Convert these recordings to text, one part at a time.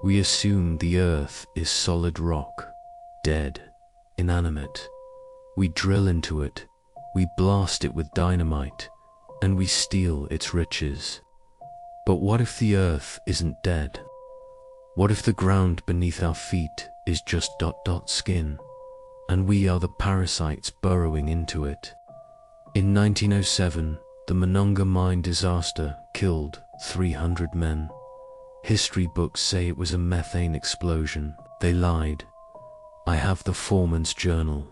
We assume the earth is solid rock, dead, inanimate. We drill into it, we blast it with dynamite, and we steal its riches. But what if the earth isn't dead? What if the ground beneath our feet is just skin, and we are the parasites burrowing into it? In 1907, the Monongah mine disaster killed 300 men. History books say it was a methane explosion. They lied. I have the foreman's journal.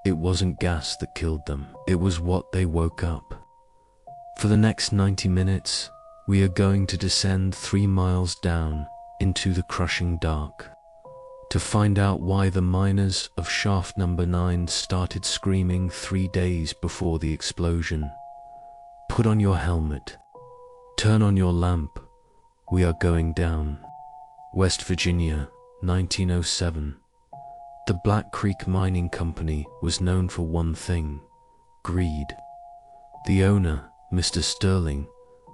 It wasn't gas that killed them. It was what they woke up. For the next 90 minutes, we are going to descend 3 miles down into the crushing dark to find out why the miners of shaft number 9 started screaming 3 days before the explosion. Put on your helmet. Turn on your lamp. We are going down. West Virginia, 1907. The Black Creek Mining Company was known for one thing: greed. The owner, Mr. Sterling,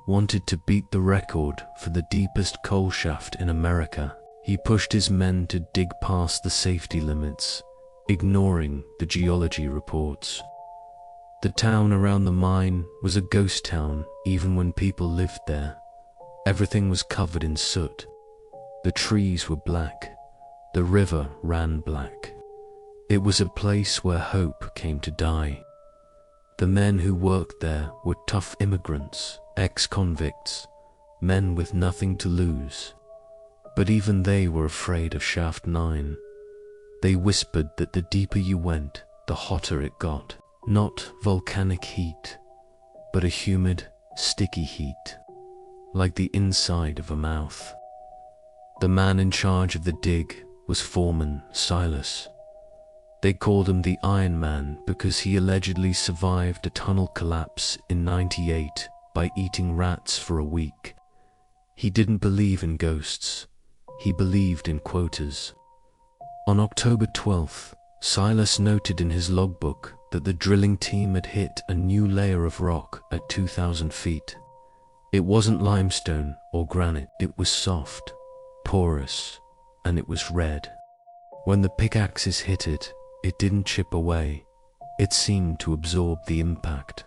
wanted to beat the record for the deepest coal shaft in America. He pushed his men to dig past the safety limits, ignoring the geology reports. The town around the mine was a ghost town even when people lived there. Everything was covered in soot. The trees were black. The river ran black. It was a place where hope came to die. The men who worked there were tough immigrants, ex-convicts, men with nothing to lose. But even they were afraid of Shaft 9. They whispered that the deeper you went, the hotter it got. Not volcanic heat, but a humid, sticky heat, like the inside of a mouth. The man in charge of the dig was Foreman Silas. They called him the Iron Man because he allegedly survived a tunnel collapse in '98 by eating rats for a week. He didn't believe in ghosts. He believed in quotas. On October 12th, Silas noted in his logbook that the drilling team had hit a new layer of rock at 2,000 feet. It wasn't limestone or granite. It was soft, porous, and it was red. When the pickaxes hit it, it didn't chip away. It seemed to absorb the impact.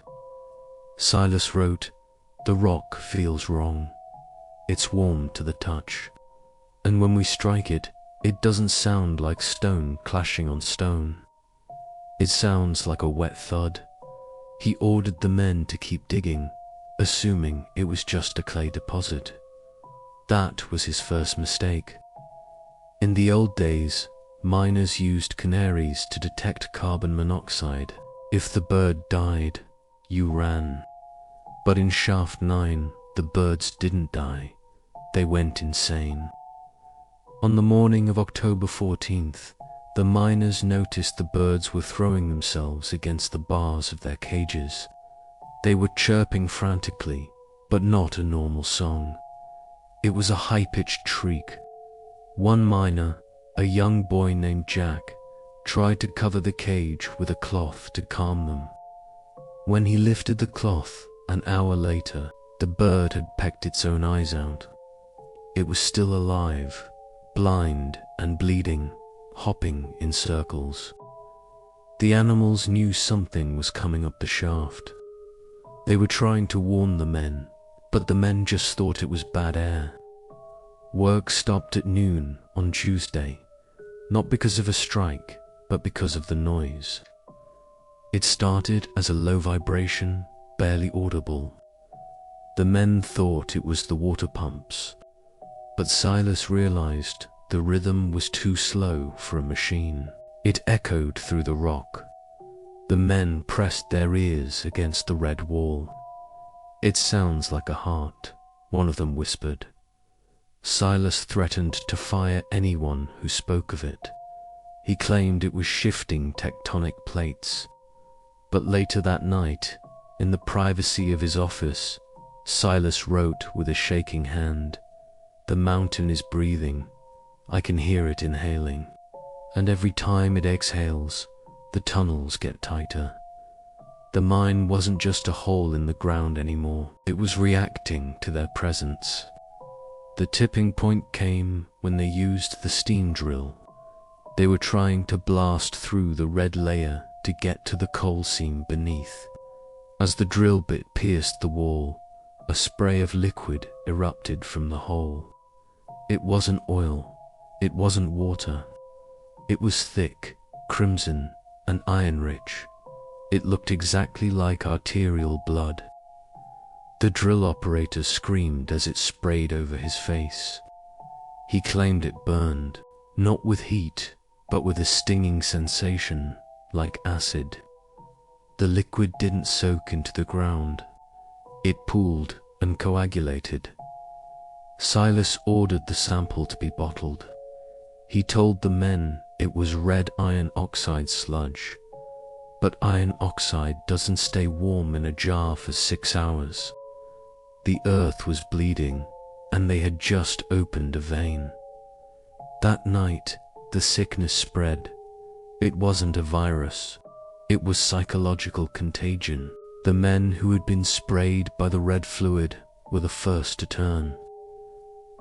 Silas wrote, "The rock feels wrong. It's warm to the touch. And when we strike it, it doesn't sound like stone clashing on stone. It sounds like a wet thud." He ordered the men to keep digging, assuming it was just a clay deposit. That was his first mistake. In the old days, miners used canaries to detect carbon monoxide. If the bird died, you ran. But in Shaft 9, the birds didn't die. They went insane. On the morning of October 14th, the miners noticed the birds were throwing themselves against the bars of their cages. They were chirping frantically, but not a normal song. It was a high-pitched shriek. One miner, a young boy named Jack, tried to cover the cage with a cloth to calm them. When he lifted the cloth, an hour later, the bird had pecked its own eyes out. It was still alive, blind and bleeding, hopping in circles. The animals knew something was coming up the shaft. They were trying to warn the men, but the men just thought it was bad air. Work stopped at noon on Tuesday, not because of a strike, but because of the noise. It started as a low vibration, barely audible. The men thought it was the water pumps, but Silas realized the rhythm was too slow for a machine. It echoed through the rock. The men pressed their ears against the red wall. "It sounds like a heart," one of them whispered. Silas threatened to fire anyone who spoke of it. He claimed it was shifting tectonic plates. But later that night, in the privacy of his office, Silas wrote with a shaking hand, "The mountain is breathing. I can hear it inhaling. And every time it exhales, the tunnels get tighter." The mine wasn't just a hole in the ground anymore. It was reacting to their presence. The tipping point came when they used the steam drill. They were trying to blast through the red layer to get to the coal seam beneath. As the drill bit pierced the wall, a spray of liquid erupted from the hole. It wasn't oil, it wasn't water. It was thick, crimson, and iron-rich. It looked exactly like arterial blood. The drill operator screamed as it sprayed over his face. He claimed it burned, not with heat, but with a stinging sensation, like acid. The liquid didn't soak into the ground. It pooled and coagulated. Silas ordered the sample to be bottled. He told the men it was red iron oxide sludge. But iron oxide doesn't stay warm in a jar for 6 hours. The earth was bleeding, and they had just opened a vein. That night, the sickness spread. It wasn't a virus. It was psychological contagion. The men who had been sprayed by the red fluid were the first to turn.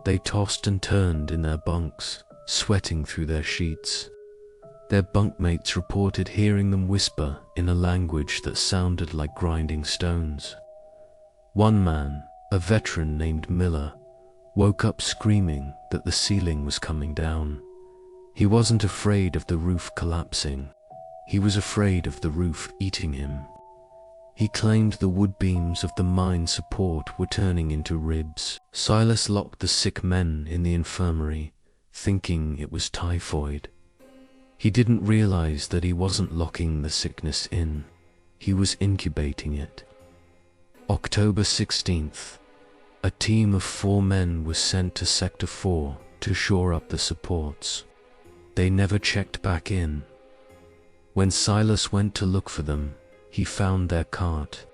They tossed and turned in their bunks, sweating through their sheets. Their bunkmates reported hearing them whisper in a language that sounded like grinding stones. One man, a veteran named Miller, woke up screaming that the ceiling was coming down. He wasn't afraid of the roof collapsing. He was afraid of the roof eating him. He claimed the wood beams of the mine support were turning into ribs. Silas locked the sick men in the infirmary, thinking it was typhoid. He didn't realize that he wasn't locking the sickness in. He was incubating it. October 16th. A team of 4 men was sent to Sector 4 to shore up the supports. They never checked back in. When Silas went to look for them, he found their cart.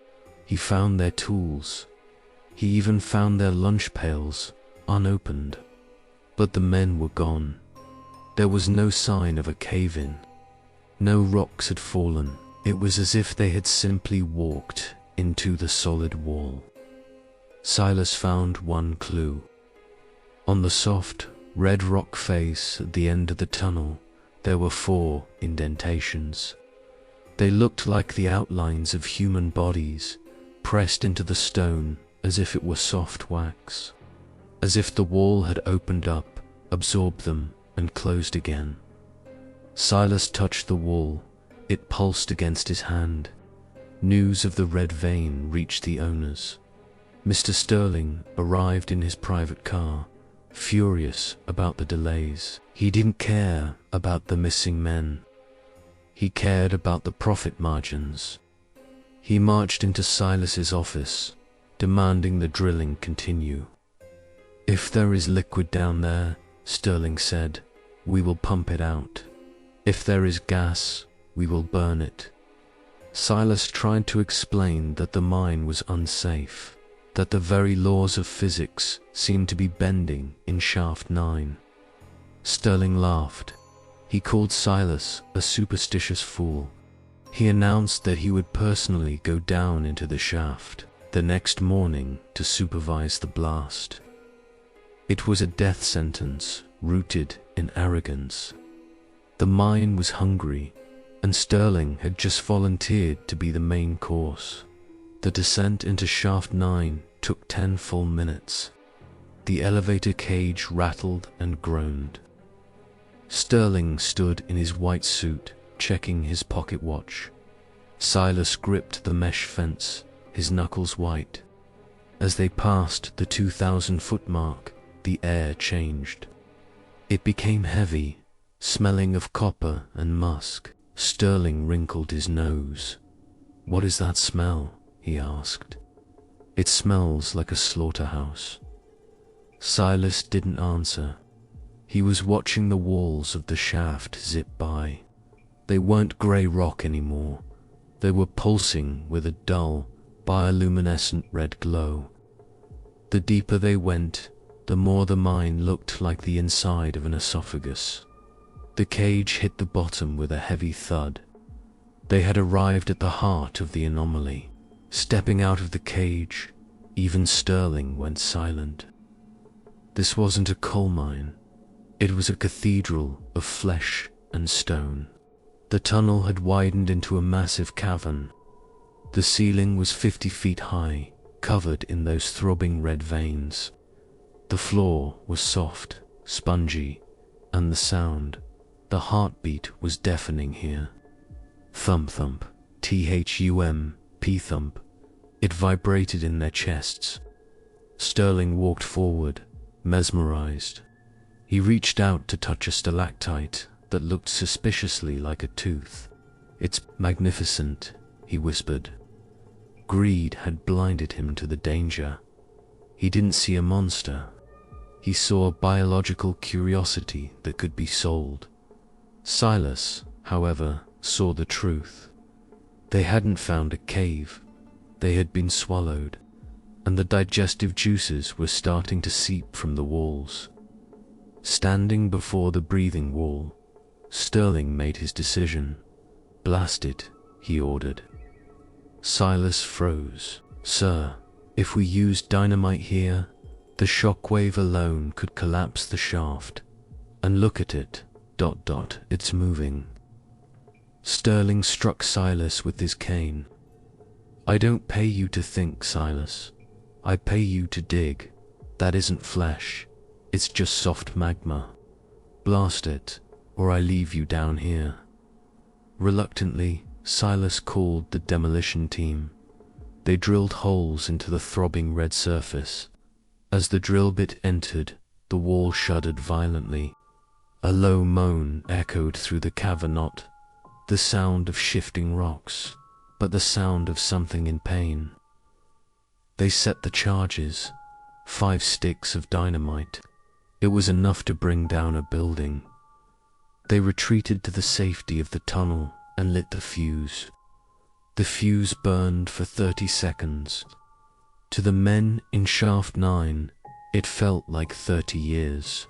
He found their tools. He even found their lunch pails, unopened. But the men were gone. There was no sign of a cave-in. No rocks had fallen. It was as if they had simply walked into the solid wall. Silas found one clue. On the soft, red rock face at the end of the tunnel, there were 4 indentations. They looked like the outlines of human bodies, pressed into the stone as if it were soft wax. As if the wall had opened up, absorbed them, and closed again. Silas touched the wall. It pulsed against his hand. News of the red vein reached the owners. Mr. Sterling arrived in his private car, furious about the delays. He didn't care about the missing men. He cared about the profit margins. He marched into Silas's office, demanding the drilling continue. "If there is liquid down there," Sterling said, "we will pump it out. If there is gas, we will burn it." Silas tried to explain that the mine was unsafe, that the very laws of physics seemed to be bending in Shaft 9. Sterling laughed. He called Silas a superstitious fool. He announced that he would personally go down into the shaft the next morning to supervise the blast. It was a death sentence rooted in arrogance. The mine was hungry, and Sterling had just volunteered to be the main course. The descent into Shaft 9 took 10 full minutes. The elevator cage rattled and groaned. Sterling stood in his white suit, checking his pocket watch. Silas gripped the mesh fence, his knuckles white. As they passed the 2,000-foot mark, the air changed. It became heavy, smelling of copper and musk. Sterling wrinkled his nose. "What is that smell?" he asked. "It smells like a slaughterhouse." Silas didn't answer. He was watching the walls of the shaft zip by. They weren't grey rock anymore. They were pulsing with a dull, bioluminescent red glow. The deeper they went, the more the mine looked like the inside of an esophagus. The cage hit the bottom with a heavy thud. They had arrived at the heart of the anomaly. Stepping out of the cage, even Sterling went silent. This wasn't a coal mine. It was a cathedral of flesh and stone. The tunnel had widened into a massive cavern. The ceiling was 50 feet high, covered in those throbbing red veins. The floor was soft, spongy, and the heartbeat was deafening here. Thump thump, T-H-U-M-P thump. It vibrated in their chests. Sterling walked forward, mesmerized. He reached out to touch a stalactite that looked suspiciously like a tooth. "It's magnificent," he whispered. Greed had blinded him to the danger. He didn't see a monster. He saw a biological curiosity that could be sold. Silas, however, saw the truth. They hadn't found a cave. They had been swallowed, and the digestive juices were starting to seep from the walls. Standing before the breathing wall, Sterling made his decision. "Blast it," he ordered. Silas froze. "Sir, if we use dynamite here, the shockwave alone could collapse the shaft. And look at it, ... it's moving." Sterling struck Silas with his cane. "I don't pay you to think, Silas. I pay you to dig. That isn't flesh. It's just soft magma. Blast it, or I leave you down here." Reluctantly, Silas called the demolition team. They drilled holes into the throbbing red surface. As the drill bit entered, the wall shuddered violently. A low moan echoed through the cavern, not the sound of shifting rocks, but the sound of something in pain. They set the charges. 5 sticks of dynamite. It was enough to bring down a building. They retreated to the safety of the tunnel and lit the fuse. The fuse burned for 30 seconds. To the men in Shaft 9, it felt like 30 years.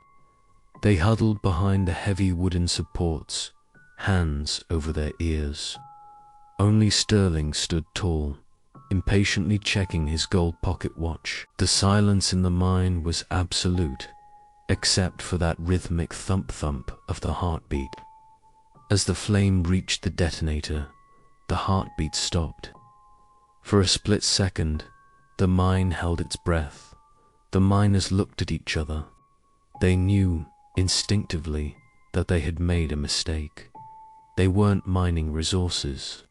They huddled behind the heavy wooden supports, hands over their ears. Only Sterling stood tall, impatiently checking his gold pocket watch. The silence in the mine was absolute, except for that rhythmic thump-thump of the heartbeat. As the flame reached the detonator, the heartbeat stopped. For a split second, the mine held its breath. The miners looked at each other. They knew, instinctively, that they had made a mistake. They weren't mining resources.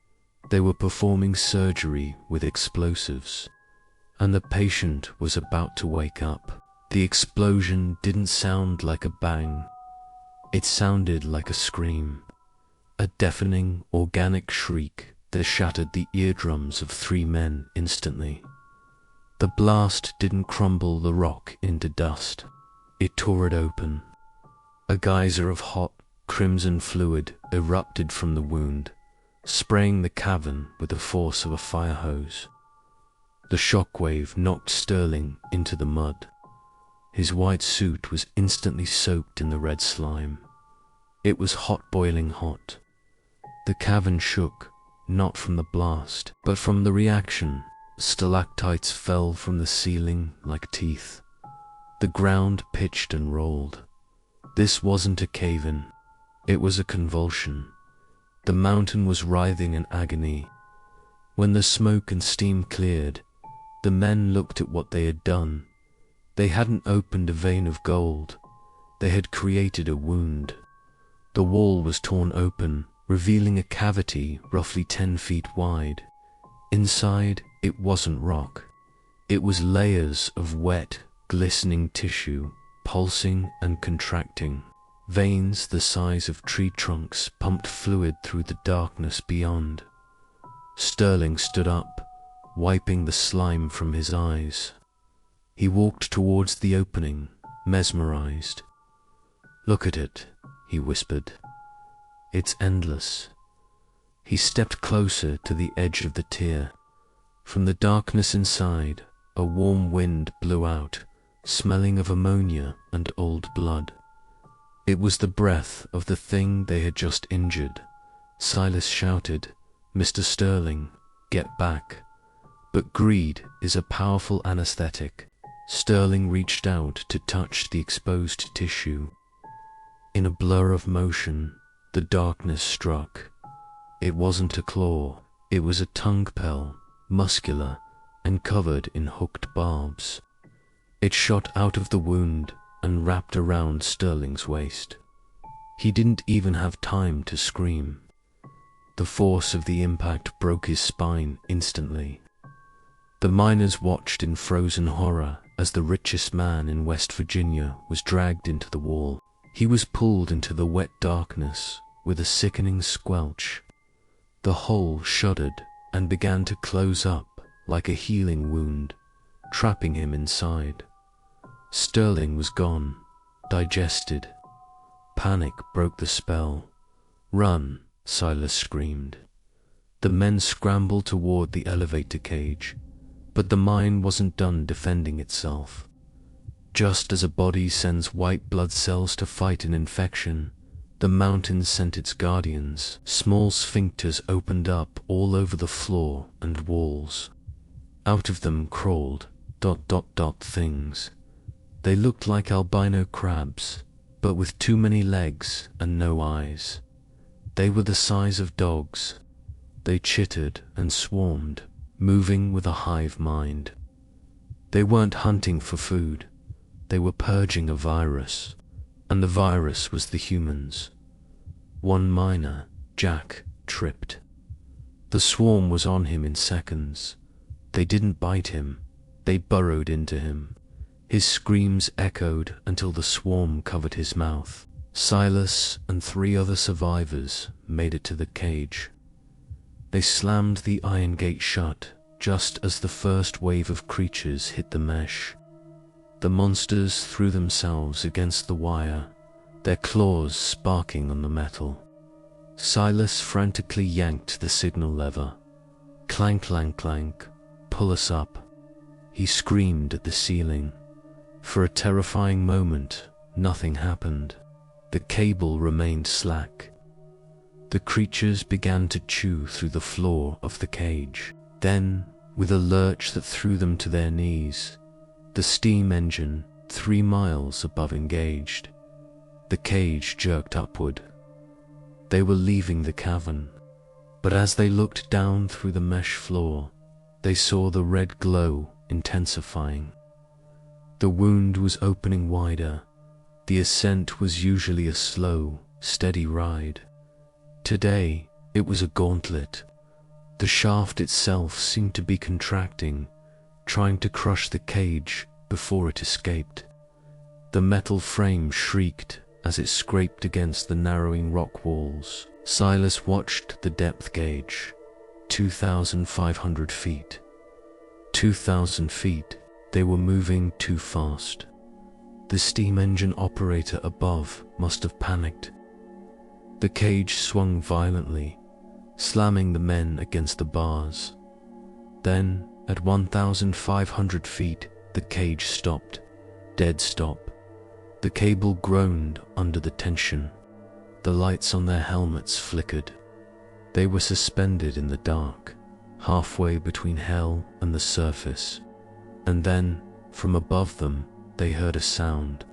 They were performing surgery with explosives. And the patient was about to wake up. The explosion didn't sound like a bang. It sounded like a scream. A deafening, organic shriek that shattered the eardrums of 3 men instantly. The blast didn't crumble the rock into dust. It tore it open. A geyser of hot, crimson fluid erupted from the wound, spraying the cavern with the force of a fire hose. The shockwave knocked Sterling into the mud. His white suit was instantly soaked in the red slime. It was boiling hot. The cavern shook, not from the blast, but from the reaction. Stalactites fell from the ceiling like teeth. The ground pitched and rolled. This wasn't a cave-in. It was a convulsion. The mountain was writhing in agony. When the smoke and steam cleared, the men looked at what they had done. They hadn't opened a vein of gold. They had created a wound. The wall was torn open, revealing a cavity roughly 10 feet wide. Inside, it wasn't rock. It was layers of wet, glistening tissue, pulsing and contracting. Veins the size of tree trunks pumped fluid through the darkness beyond. Sterling stood up, wiping the slime from his eyes. He walked towards the opening, mesmerized. "Look at it," he whispered. "It's endless." He stepped closer to the edge of the tier. From the darkness inside, a warm wind blew out, smelling of ammonia and old blood. It was the breath of the thing they had just injured. Silas shouted, "Mr. Sterling, get back." But greed is a powerful anesthetic. Sterling reached out to touch the exposed tissue. In a blur of motion, the darkness struck. It wasn't a claw, it was a tongue pell, muscular and covered in hooked barbs. It shot out of the wound and wrapped around Sterling's waist. He didn't even have time to scream. The force of the impact broke his spine instantly. The miners watched in frozen horror as the richest man in West Virginia was dragged into the wall. He was pulled into the wet darkness with a sickening squelch. The hole shuddered and began to close up like a healing wound, trapping him inside. Sterling was gone, digested. Panic broke the spell. "Run!" Silas screamed. The men scrambled toward the elevator cage, but the mine wasn't done defending itself. Just as a body sends white blood cells to fight an infection, the mountain sent its guardians. Small sphincters opened up all over the floor and walls. Out of them crawled ... things. They looked like albino crabs, but with too many legs and no eyes. They were the size of dogs. They chittered and swarmed, moving with a hive mind. They weren't hunting for food. They were purging a virus, and the virus was the humans. One miner, Jack, tripped. The swarm was on him in seconds. They didn't bite him. They burrowed into him. His screams echoed until the swarm covered his mouth. Silas and 3 other survivors made it to the cage. They slammed the iron gate shut just as the first wave of creatures hit the mesh. The monsters threw themselves against the wire, their claws sparking on the metal. Silas frantically yanked the signal lever. Clank, clank, clank. Pull us up. He screamed at the ceiling. For a terrifying moment, nothing happened. The cable remained slack. The creatures began to chew through the floor of the cage. Then, with a lurch that threw them to their knees, the steam engine, 3 miles above, engaged. The cage jerked upward. They were leaving the cavern, but as they looked down through the mesh floor, they saw the red glow intensifying. The wound was opening wider. The ascent was usually a slow, steady ride. Today, it was a gauntlet. The shaft itself seemed to be contracting, trying to crush the cage before it escaped. The metal frame shrieked as it scraped against the narrowing rock walls. Silas watched the depth gauge. 2,500 feet. 2,000 feet. They were moving too fast. The steam engine operator above must have panicked. The cage swung violently, slamming the men against the bars. Then, at 1,500 feet, the cage stopped. Dead stop. The cable groaned under the tension. The lights on their helmets flickered. They were suspended in the dark, halfway between hell and the surface. And then, from above them, they heard a sound.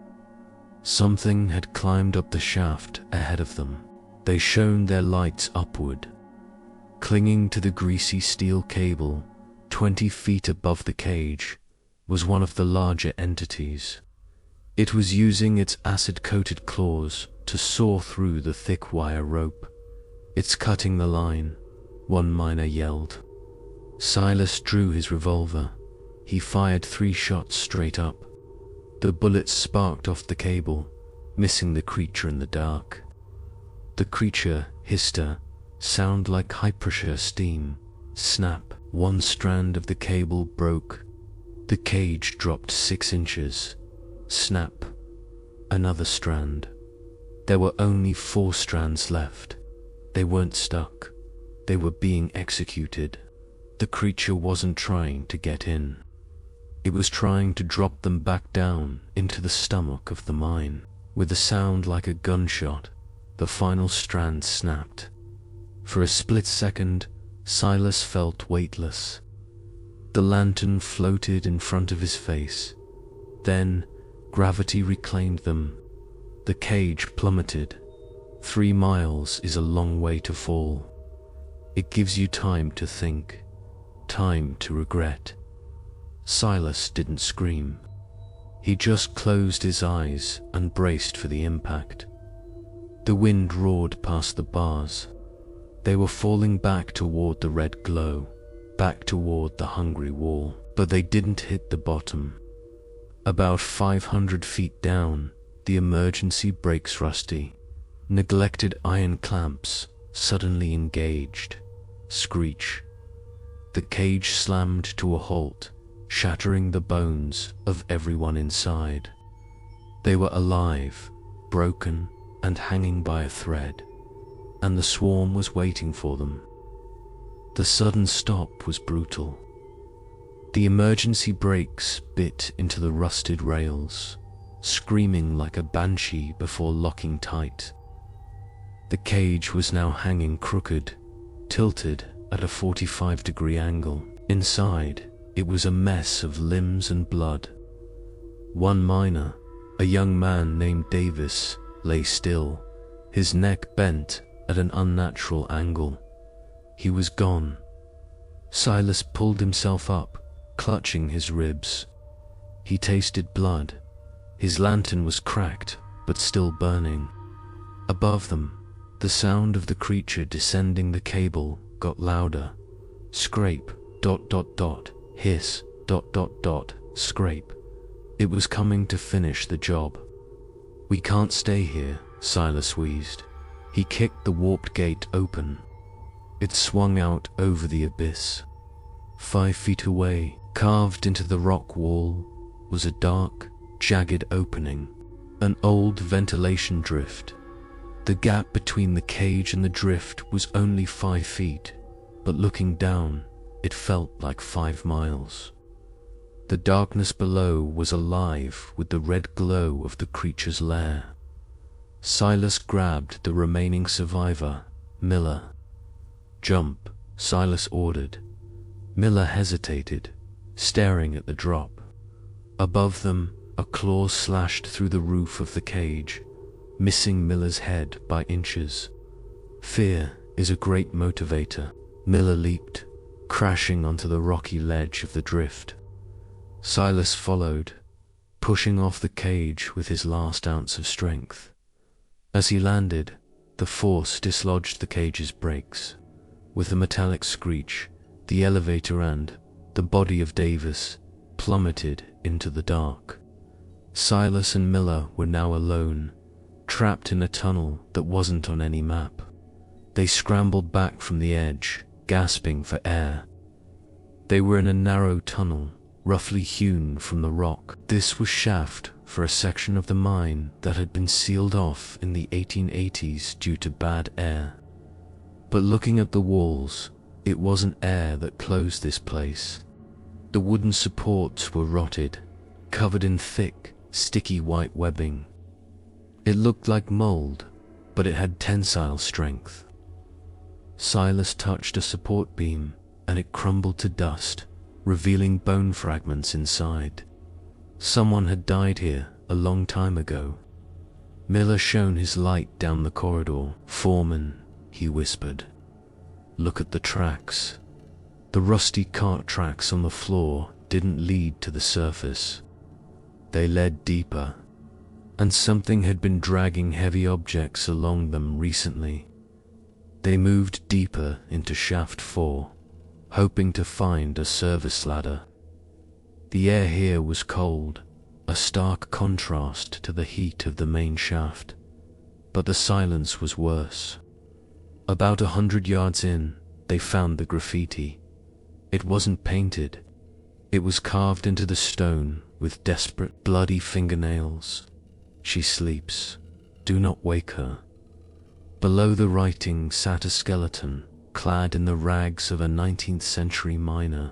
Something had climbed up the shaft ahead of them. They shone their lights upward. Clinging to the greasy steel cable, 20 feet above the cage, was one of the larger entities. It was using its acid-coated claws to saw through the thick wire rope. "It's cutting the line," one miner yelled. Silas drew his revolver. He fired 3 shots straight up. The bullets sparked off the cable, missing the creature in the dark. The creature hissed a sound like high-pressure steam. Snap. One strand of the cable broke. The cage dropped 6 inches. Snap. Another strand. There were only 4 strands left. They weren't stuck. They were being executed. The creature wasn't trying to get in. It was trying to drop them back down into the stomach of the mine. With a sound like a gunshot, the final strand snapped. For a split second, Silas felt weightless. The lantern floated in front of his face. Then, gravity reclaimed them. The cage plummeted. 3 miles is a long way to fall. It gives you time to think, time to regret. Silas didn't scream. He just closed his eyes and braced for the impact. The wind roared past the bars. They were falling back toward the red glow, back toward the hungry wall, but they didn't hit the bottom. About 500 feet down, the emergency brakes rusty. Neglected iron clamps suddenly engaged. Screech. The cage slammed to a halt, shattering the bones of everyone inside. They were alive, broken, and hanging by a thread, and the swarm was waiting for them. The sudden stop was brutal. The emergency brakes bit into the rusted rails, screaming like a banshee before locking tight. The cage was now hanging crooked, tilted at a 45-degree angle. Inside, it was a mess of limbs and blood. One miner, a young man named Davis, lay still, his neck bent at an unnatural angle. He was gone. Silas pulled himself up, clutching his ribs. He tasted blood. His lantern was cracked, but still burning. Above them, the sound of the creature descending the cable got louder. Scrape, ... hiss, ... scrape. It was coming to finish the job. "We can't stay here," Silas wheezed. He kicked the warped gate open. It swung out over the abyss. 5 feet away, carved into the rock wall, was a dark, jagged opening, an old ventilation drift. The gap between the cage and the drift was only 5 feet, but looking down, it felt like 5 miles. The darkness below was alive with the red glow of the creature's lair. Silas grabbed the remaining survivor, Miller. "Jump," Silas ordered. Miller hesitated, staring at the drop. Above them, a claw slashed through the roof of the cage, missing Miller's head by inches. Fear is a great motivator. Miller leaped, crashing onto the rocky ledge of the drift. Silas followed, pushing off the cage with his last ounce of strength. As he landed, the force dislodged the cage's brakes. With a metallic screech, the elevator and the body of Davis plummeted into the dark. Silas and Miller were now alone, trapped in a tunnel that wasn't on any map. They scrambled back from the edge, gasping for air. They were in a narrow tunnel, roughly hewn from the rock. This was shaft for a section of the mine that had been sealed off in the 1880s due to bad air. But looking at the walls, it wasn't air that closed this place. The wooden supports were rotted, covered in thick, sticky white webbing. It looked like mold, but it had tensile strength. Silas touched a support beam, and it crumbled to dust, revealing bone fragments inside. Someone had died here a long time ago. Miller shone his light down the corridor. "Foreman," he whispered, "look at the tracks." The rusty cart tracks on the floor didn't lead to the surface. They led deeper, and something had been dragging heavy objects along them recently. They moved deeper into shaft 4, hoping to find a service ladder. The air here was cold, a stark contrast to the heat of the main shaft, but the silence was worse. About 100 yards in, they found the graffiti. It wasn't painted. It was carved into the stone with desperate, bloody fingernails. "She sleeps. Do not wake her." Below the writing sat a skeleton, clad in the rags of a 19th century miner.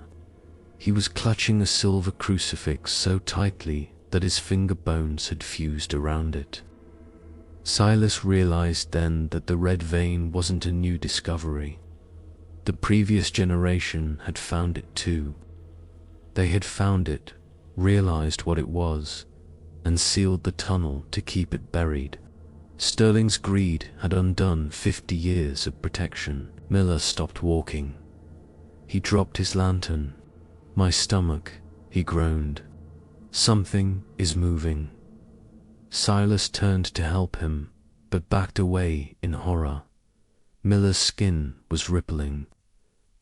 He was clutching a silver crucifix so tightly that his finger bones had fused around it. Silas realized then that the red vein wasn't a new discovery. The previous generation had found it too. They had found it realized what it was, and sealed the tunnel to keep it buried. Sterling's greed had undone 50 years of protection. Miller stopped walking. He dropped his lantern. "My stomach," he groaned. "Something is moving." Silas turned to help him, but backed away in horror. Miller's skin was rippling.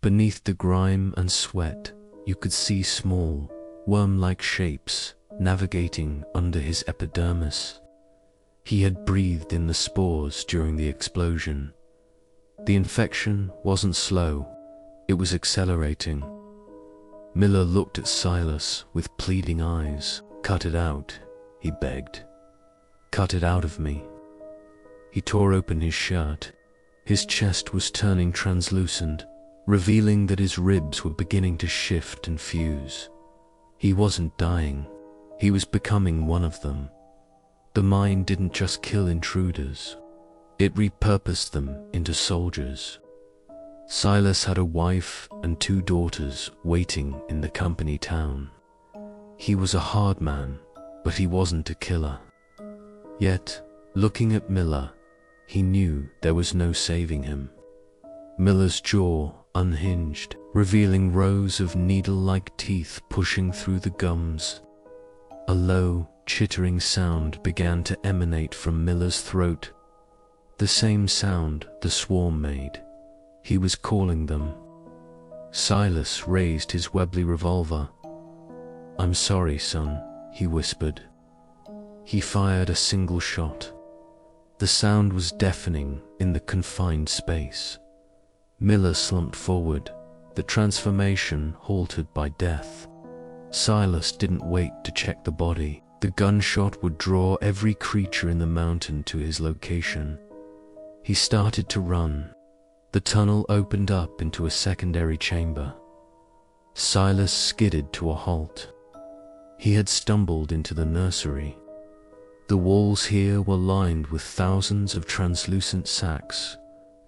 Beneath the grime and sweat, you could see small, worm-like shapes navigating under his epidermis. He had breathed in the spores during the explosion. The infection wasn't slow, it was accelerating. Miller looked at Silas with pleading eyes. "Cut it out," he begged. "Cut it out of me." He tore open his shirt. His chest was turning translucent, revealing that his ribs were beginning to shift and fuse. He wasn't dying. He was becoming one of them. The mind didn't just kill intruders. It repurposed them into soldiers. Silas had a wife and 2 daughters waiting in the company town. He was a hard man, but he wasn't a killer. Yet, looking at Miller, he knew there was no saving him. Miller's jaw unhinged, revealing rows of needle-like teeth pushing through the gums. A low, chittering sound began to emanate from Miller's throat. The same sound the swarm made. He was calling them. Silas raised his Webley revolver. "I'm sorry, son," he whispered. He fired a single shot. The sound was deafening in the confined space. Miller slumped forward, the transformation halted by death. Silas didn't wait to check the body. The gunshot would draw every creature in the mountain to his location. He started to run. The tunnel opened up into a secondary chamber. Silas skidded to a halt. He had stumbled into the nursery. The walls here were lined with thousands of translucent sacs,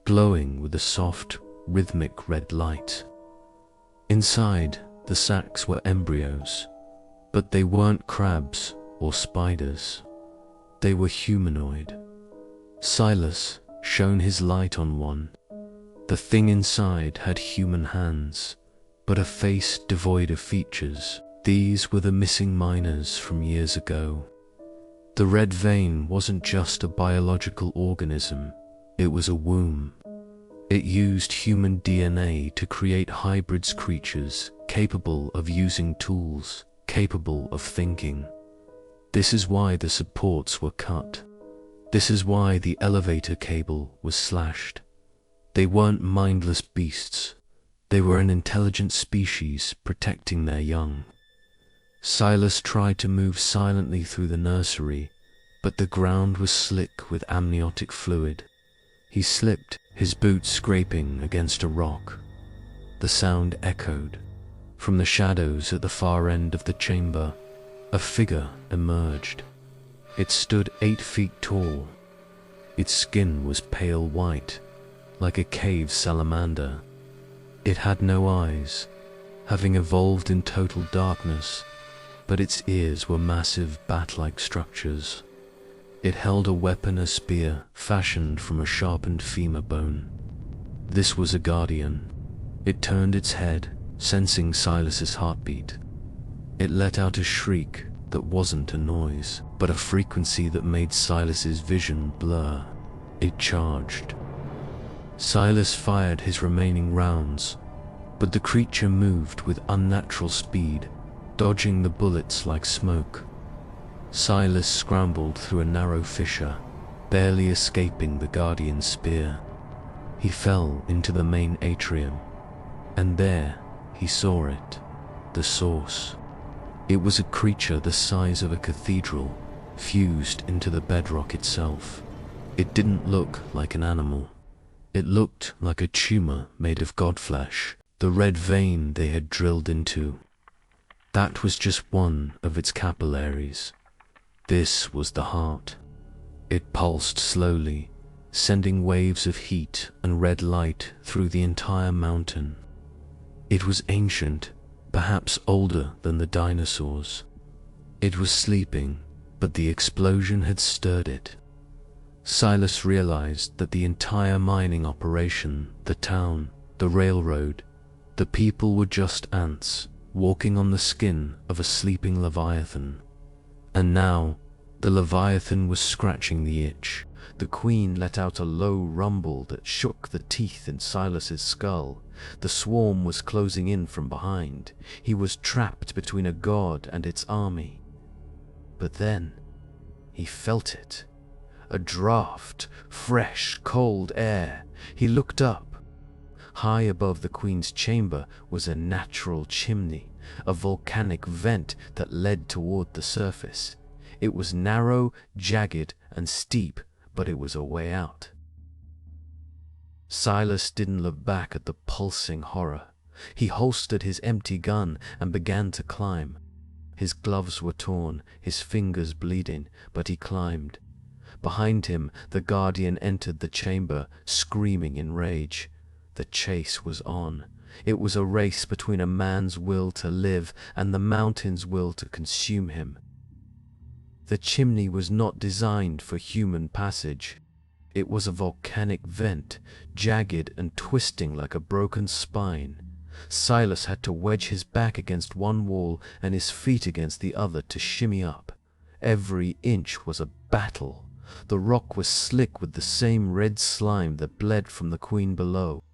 glowing with a soft, rhythmic red light. Inside, the sacs were embryos, but they weren't crabs or spiders. They were humanoid. Silas shone his light on one. The thing inside had human hands, but a face devoid of features. These were the missing miners from years ago. The red vein wasn't just a biological organism, it was a womb. It used human DNA to create hybrids, creatures capable of using tools, capable of thinking. This is why the supports were cut. This is why the elevator cable was slashed. They weren't mindless beasts. They were an intelligent species protecting their young. Silas tried to move silently through the nursery, but the ground was slick with amniotic fluid. He slipped, his boots scraping against a rock. The sound echoed. From the shadows at the far end of the chamber, a figure emerged. It stood 8 feet tall. Its skin was pale white, like a cave salamander. It had no eyes, having evolved in total darkness, but its ears were massive bat-like structures. It held a weapon, a spear, fashioned from a sharpened femur bone. This was a guardian. It turned its head, sensing Silas's heartbeat. It let out a shriek that wasn't a noise, but a frequency that made Silas's vision blur. It charged. Silas fired his remaining rounds, but the creature moved with unnatural speed, dodging the bullets like smoke. Silas scrambled through a narrow fissure, barely escaping the guardian's spear. He fell into the main atrium, and there he saw it, the source. It was a creature the size of a cathedral, fused into the bedrock itself. It didn't look like an animal. It looked like a tumor made of godflesh, the red vein they had drilled into. That was just one of its capillaries. This was the heart. It pulsed slowly, sending waves of heat and red light through the entire mountain. It was ancient, perhaps older than the dinosaurs, It was sleeping, but the explosion had stirred it. Silas realized that the entire mining operation, the town, the railroad, the people were just ants walking on the skin of a sleeping leviathan. And now, the leviathan was scratching the itch. The queen let out a low rumble that shook the teeth in Silas's skull. The swarm was closing in from behind. He was trapped between a god and its army. But then, he felt it. A draft, fresh, cold air. He looked up. High above the queen's chamber was a natural chimney, a volcanic vent that led toward the surface. It was narrow, jagged, and steep, but it was a way out. Silas didn't look back at the pulsing horror. He holstered his empty gun and began to climb. His gloves were torn, his fingers bleeding, but he climbed. Behind him, the guardian entered the chamber, screaming in rage. The chase was on. It was a race between a man's will to live and the mountain's will to consume him. The chimney was not designed for human passage. It was a volcanic vent, jagged and twisting like a broken spine. Silas had to wedge his back against one wall and his feet against the other to shimmy up. Every inch was a battle. The rock was slick with the same red slime that bled from the queen below.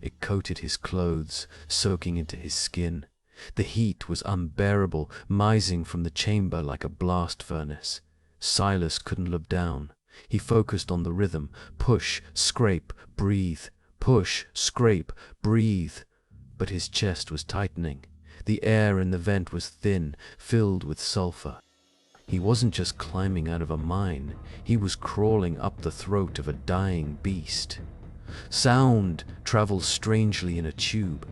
It coated his clothes, soaking into his skin. The heat was unbearable, rising from the chamber like a blast furnace. Silas couldn't look down. He focused on the rhythm. Push, scrape, breathe. Push, scrape, breathe. But his chest was tightening. The air in the vent was thin, filled with sulfur. He wasn't just climbing out of a mine. He was crawling up the throat of a dying beast. Sound traveled strangely in a tube.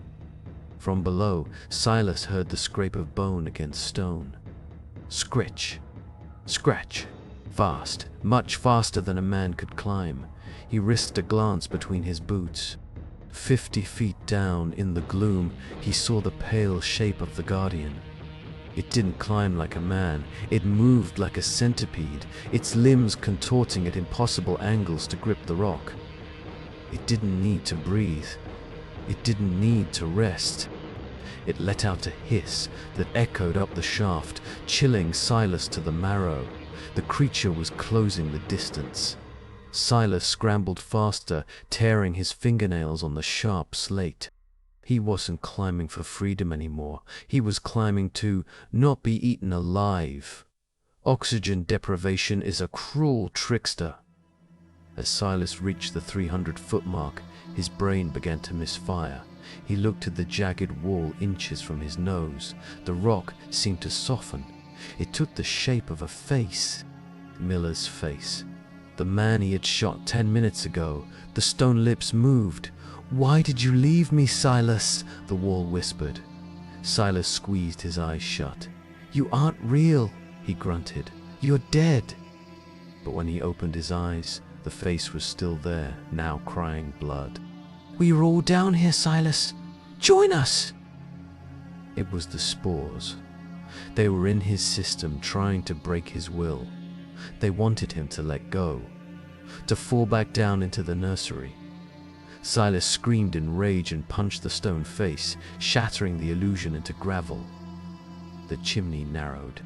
From below, Silas heard the scrape of bone against stone. Scritch, scratch, fast, much faster than a man could climb. He risked a glance between his boots. 50 feet down in the gloom, he saw the pale shape of the guardian. It didn't climb like a man, it moved like a centipede, its limbs contorting at impossible angles to grip the rock. It didn't need to breathe. It didn't need to rest. It let out a hiss that echoed up the shaft, chilling Silas to the marrow. The creature was closing the distance. Silas scrambled faster, tearing his fingernails on the sharp slate. He wasn't climbing for freedom anymore. He was climbing to not be eaten alive. Oxygen deprivation is a cruel trickster. As Silas reached the 300-foot mark, his brain began to misfire. He looked at the jagged wall inches from his nose. The rock seemed to soften. It took the shape of a face. Miller's face. The man he had shot 10 minutes ago. The stone lips moved. "Why did you leave me, Silas?" the wall whispered. Silas squeezed his eyes shut. "You aren't real," he grunted. "You're dead." But when he opened his eyes, the face was still there, now crying blood. "We're all down here, Silas. Join us!" It was the spores. They were in his system, trying to break his will. They wanted him to let go, to fall back down into the nursery. Silas screamed in rage and punched the stone face, shattering the illusion into gravel. The chimney narrowed.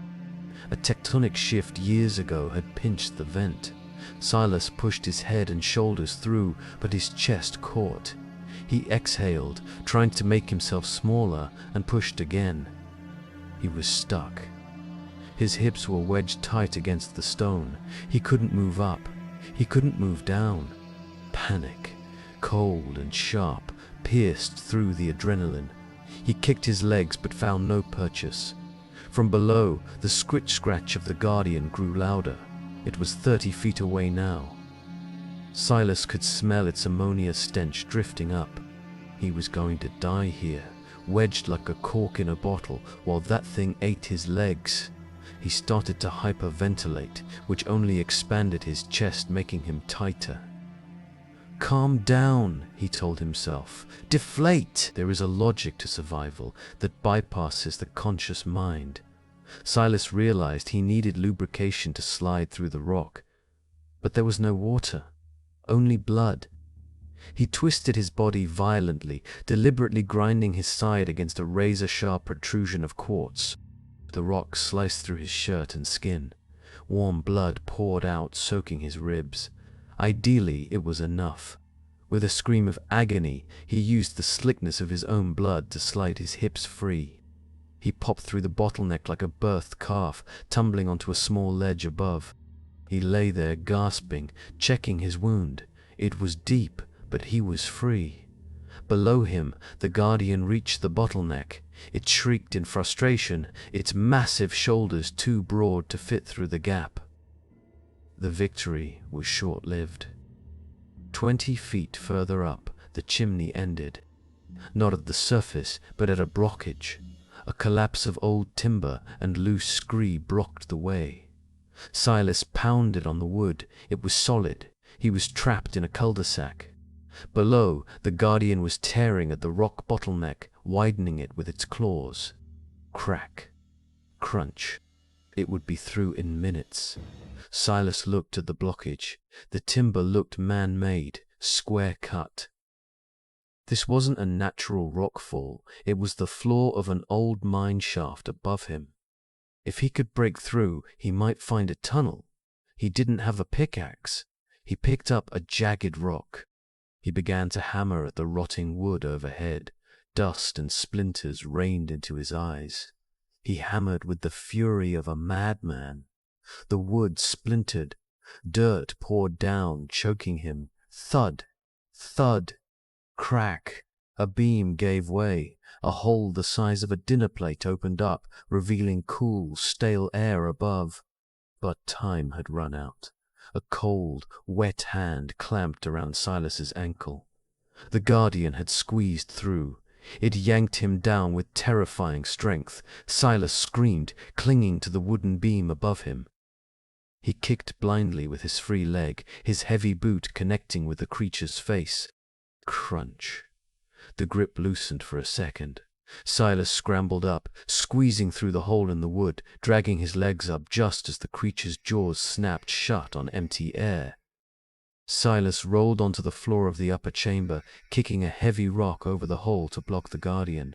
A tectonic shift years ago had pinched the vent. Silas pushed his head and shoulders through, but his chest caught. He exhaled, trying to make himself smaller, and pushed again. He was stuck. His hips were wedged tight against the stone. He couldn't move up. He couldn't move down. Panic, cold and sharp, pierced through the adrenaline. He kicked his legs but found no purchase. From below, the scritch-scratch of the guardian grew louder. It was 30 feet away now. Silas could smell its ammonia stench drifting up. He was going to die here, wedged like a cork in a bottle, while that thing ate his legs. He started to hyperventilate, which only expanded his chest, making him tighter. "Calm down," he told himself. "Deflate!" There is a logic to survival that bypasses the conscious mind. Silas realized he needed lubrication to slide through the rock, but there was no water, only blood. He twisted his body violently, deliberately grinding his side against a razor-sharp protrusion of quartz. The rock sliced through his shirt and skin. Warm blood poured out, soaking his ribs. Ideally, it was enough. With a scream of agony, he used the slickness of his own blood to slide his hips free. He popped through the bottleneck like a birthed calf, tumbling onto a small ledge above. He lay there, gasping, checking his wound. It was deep, but he was free. Below him, the Guardian reached the bottleneck. It shrieked in frustration, its massive shoulders too broad to fit through the gap. The victory was short-lived. 20 feet further up, the chimney ended. Not at the surface, but at a blockage. A collapse of old timber and loose scree blocked the way. Silas pounded on the wood. It was solid. He was trapped in a cul-de-sac. Below, the Guardian was tearing at the rock bottleneck, widening it with its claws. Crack. Crunch. It would be through in minutes. Silas looked at the blockage. The timber looked man-made, square-cut. This wasn't a natural rockfall. It was the floor of an old mine shaft above him. If he could break through, he might find a tunnel. He didn't have a pickaxe. He picked up a jagged rock. He began to hammer at the rotting wood overhead. Dust and splinters rained into his eyes. He hammered with the fury of a madman. The wood splintered. Dirt poured down, choking him. Thud, thud, crack. A beam gave way. A hole the size of a dinner plate opened up, revealing cool, stale air above. But time had run out. A cold, wet hand clamped around Silas's ankle. The Guardian had squeezed through. It yanked him down with terrifying strength. Silas screamed, clinging to the wooden beam above him. He kicked blindly with his free leg, his heavy boot connecting with the creature's face. Crunch. The grip loosened for a second. Silas scrambled up, squeezing through the hole in the wood, dragging his legs up just as the creature's jaws snapped shut on empty air. Silas rolled onto the floor of the upper chamber, kicking a heavy rock over the hole to block the Guardian.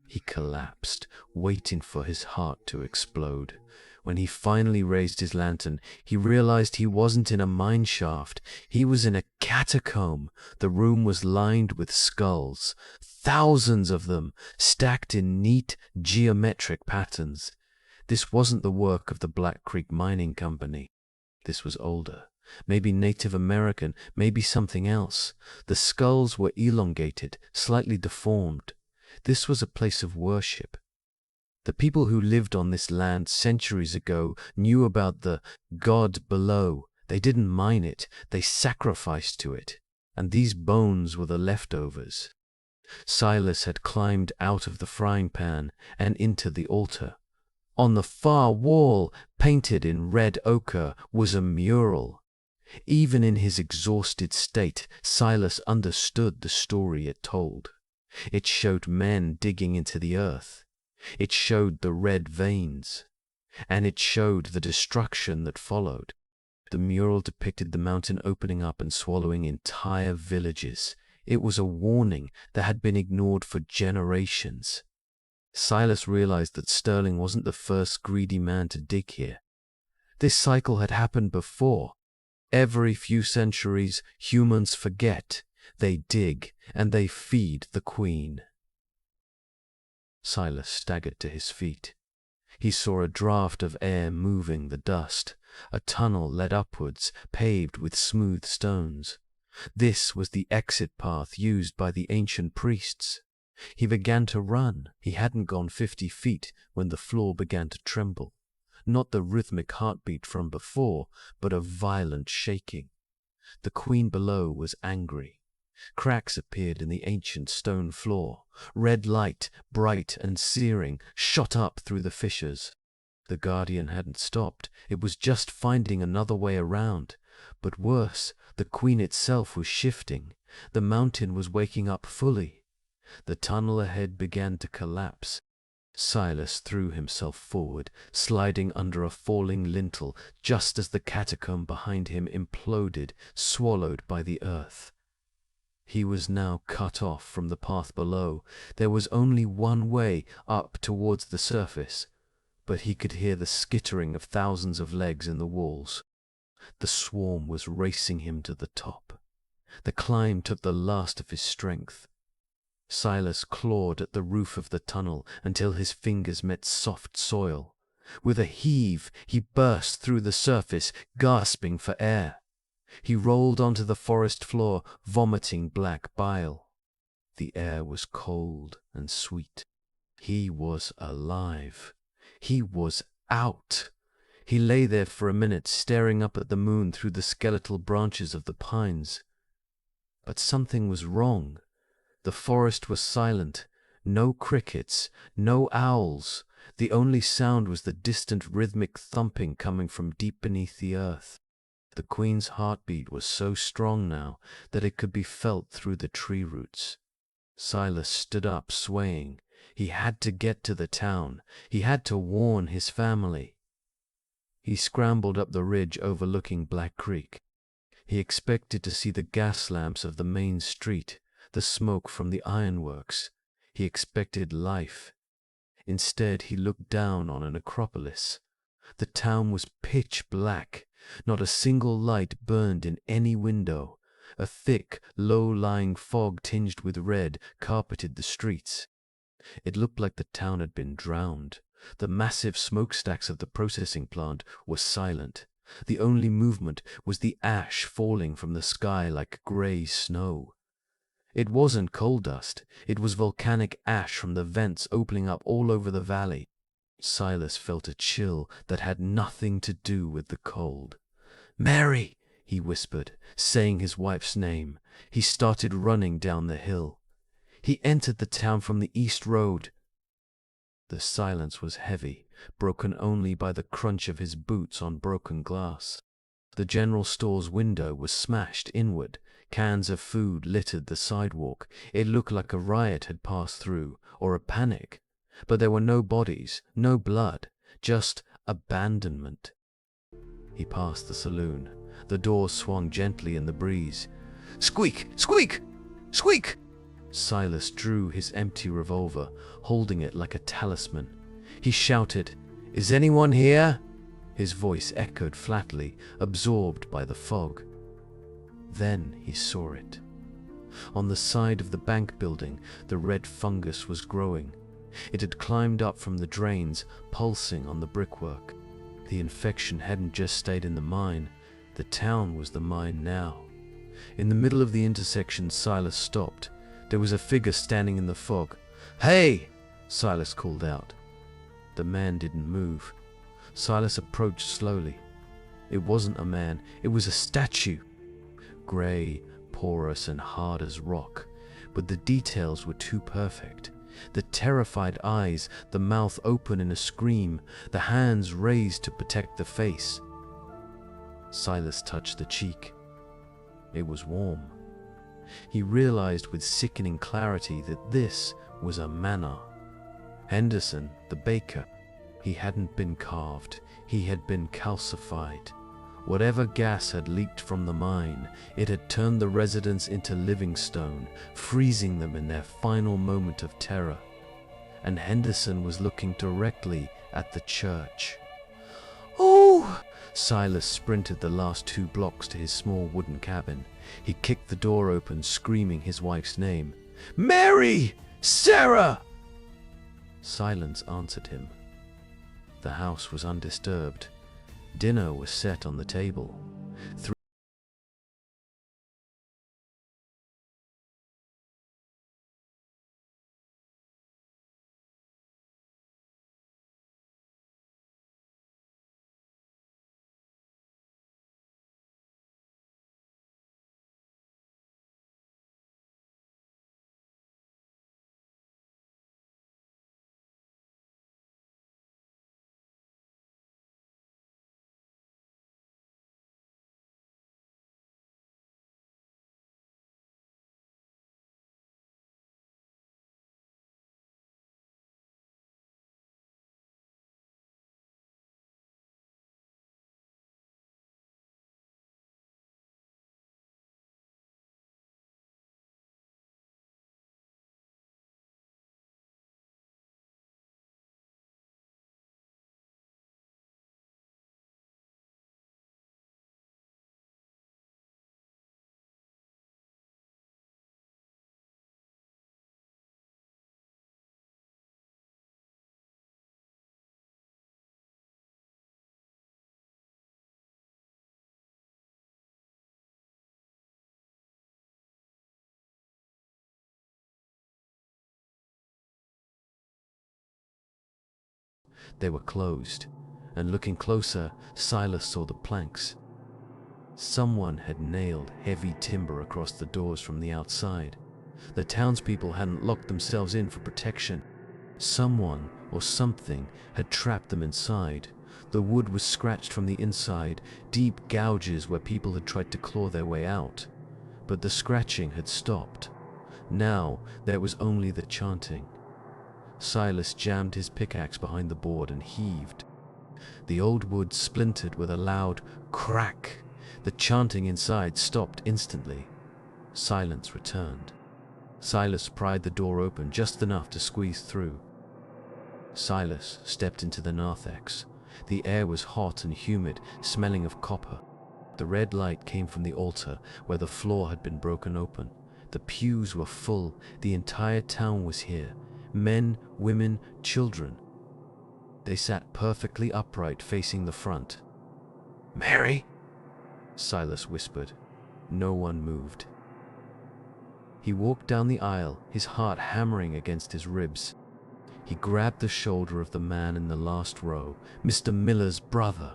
He collapsed, waiting for his heart to explode. When he finally raised his lantern, he realized he wasn't in a mine shaft. He was in a catacomb. The room was lined with skulls, thousands of them, stacked in neat, geometric patterns. This wasn't the work of the Black Creek Mining Company. This was older. Maybe Native American, maybe something else. The skulls were elongated, slightly deformed. This was a place of worship. The people who lived on this land centuries ago knew about the God below. They didn't mine it, they sacrificed to it. And these bones were the leftovers. Silas had climbed out of the frying pan and into the altar. On the far wall, painted in red ochre, was a mural. Even in his exhausted state, Silas understood the story it told. It showed men digging into the earth. It showed the red veins. And it showed the destruction that followed. The mural depicted the mountain opening up and swallowing entire villages. It was a warning that had been ignored for generations. Silas realized that Sterling wasn't the first greedy man to dig here. This cycle had happened before. Every few centuries, humans forget. They dig, and they feed the queen. Silas staggered to his feet. He saw a draft of air moving the dust. A tunnel led upwards, paved with smooth stones. This was the exit path used by the ancient priests. He began to run. He hadn't gone 50 feet when the floor began to tremble. Not the rhythmic heartbeat from before, but a violent shaking. The queen below was angry. Cracks appeared in the ancient stone floor. Red light, bright and searing, shot up through the fissures. The Guardian hadn't stopped. It was just finding another way around. But worse, the queen itself was shifting. The mountain was waking up fully. The tunnel ahead began to collapse. Silas threw himself forward, sliding under a falling lintel just as the catacomb behind him imploded, swallowed by the earth. He was now cut off from the path below. There was only one way up towards the surface, but he could hear the skittering of thousands of legs in the walls. The swarm was racing him to the top. The climb took the last of his strength. Silas clawed at the roof of the tunnel until his fingers met soft soil. With a heave, he burst through the surface, gasping for air. He rolled onto the forest floor, vomiting black bile. The air was cold and sweet. He was alive. He was out. He lay there for a minute, staring up at the moon through the skeletal branches of the pines. But something was wrong. The forest was silent. No crickets, no owls. The only sound was the distant rhythmic thumping coming from deep beneath the earth. The queen's heartbeat was so strong now that it could be felt through the tree roots. Silas stood up, swaying. He had to get to the town. He had to warn his family. He scrambled up the ridge overlooking Black Creek. He expected to see the gas lamps of the main street, the smoke from the ironworks. He expected life. Instead, he looked down on an acropolis. The town was pitch black. Not a single light burned in any window. A thick, low-lying fog tinged with red carpeted the streets. It looked like the town had been drowned. The massive smokestacks of the processing plant were silent. The only movement was the ash falling from the sky like gray snow. It wasn't coal dust. It was volcanic ash from the vents opening up all over the valley. Silas felt a chill that had nothing to do with the cold. "Mary!" he whispered, saying his wife's name. He started running down the hill. He entered the town from the east road. The silence was heavy, broken only by the crunch of his boots on broken glass. The general store's window was smashed inward. Cans of food littered the sidewalk. It looked like a riot had passed through, or a panic. But there were no bodies, no blood, just abandonment. He passed the saloon. The door swung gently in the breeze. Squeak! Squeak! Squeak! Silas drew his empty revolver, holding it like a talisman. He shouted, "Is anyone here?" His voice echoed flatly, absorbed by the fog. Then he saw it. On the side of the bank building, the red fungus was growing. It had climbed up from the drains, pulsing on the brickwork. The infection hadn't just stayed in the mine. The town was the mine now. In the middle of the intersection, Silas stopped. There was a figure standing in the fog. "Hey!" Silas called out. The man didn't move. Silas approached slowly. It wasn't a man, it was a statue. Gray, porous, and hard as rock. But the details were too perfect. The terrified eyes, the mouth open in a scream, the hands raised to protect the face. Silas touched the cheek. It was warm. He realized with sickening clarity that this was a manor. Henderson, the baker, he hadn't been carved, he had been calcified. Whatever gas had leaked from the mine, it had turned the residents into living stone, freezing them in their final moment of terror. And Henderson was looking directly at the church. "Oh!" Silas sprinted the last 2 blocks to his small wooden cabin. He kicked the door open, screaming his wife's name. "Mary! Sarah!" Silence answered him. The house was undisturbed. Dinner was set on the table. They were closed, and looking closer, Silas saw the planks. Someone had nailed heavy timber across the doors from the outside. The townspeople hadn't locked themselves in for protection. Someone or something had trapped them inside. The wood was scratched from the inside, deep gouges where people had tried to claw their way out. But the scratching had stopped. Now there was only the chanting. Silas jammed his pickaxe behind the board and heaved. The old wood splintered with a loud crack. The chanting inside stopped instantly. Silence returned. Silas pried the door open just enough to squeeze through. Silas stepped into the narthex. The air was hot and humid, smelling of copper. The red light came from the altar where the floor had been broken open. The pews were full. The entire town was here. Men, women, children. They sat perfectly upright facing the front. "Mary?" Silas whispered. No one moved. He walked down the aisle, his heart hammering against his ribs. He grabbed the shoulder of the man in the last row, Mr. Miller's brother.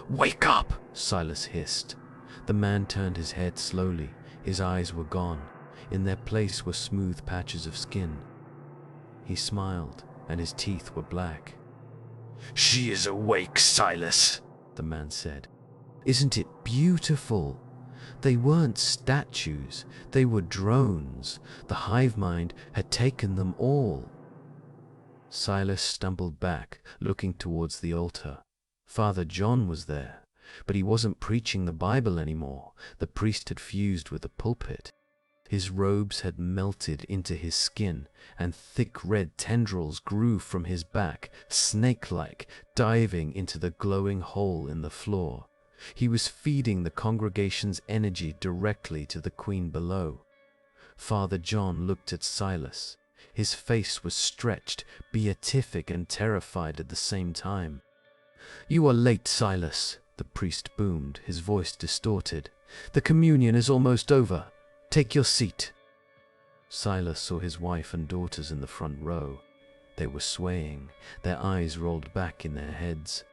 "Wake up!" Silas hissed. The man turned his head slowly. His eyes were gone. In their place were smooth patches of skin. He smiled, and his teeth were black. "She is awake, Silas," the man said. "Isn't it beautiful?" They weren't statues, they were drones. The hive mind had taken them all. Silas stumbled back, looking towards the altar. Father John was there, but he wasn't preaching the Bible anymore. The priest had fused with the pulpit. His robes had melted into his skin, and thick red tendrils grew from his back, snake-like, diving into the glowing hole in the floor. He was feeding the congregation's energy directly to the queen below. Father John looked at Silas. His face was stretched, beatific and terrified at the same time. "You are late, Silas," the priest boomed, his voice distorted. "The communion is almost over. Take your seat." Silas saw his wife and daughters in the front row. They were swaying, their eyes rolled back in their heads.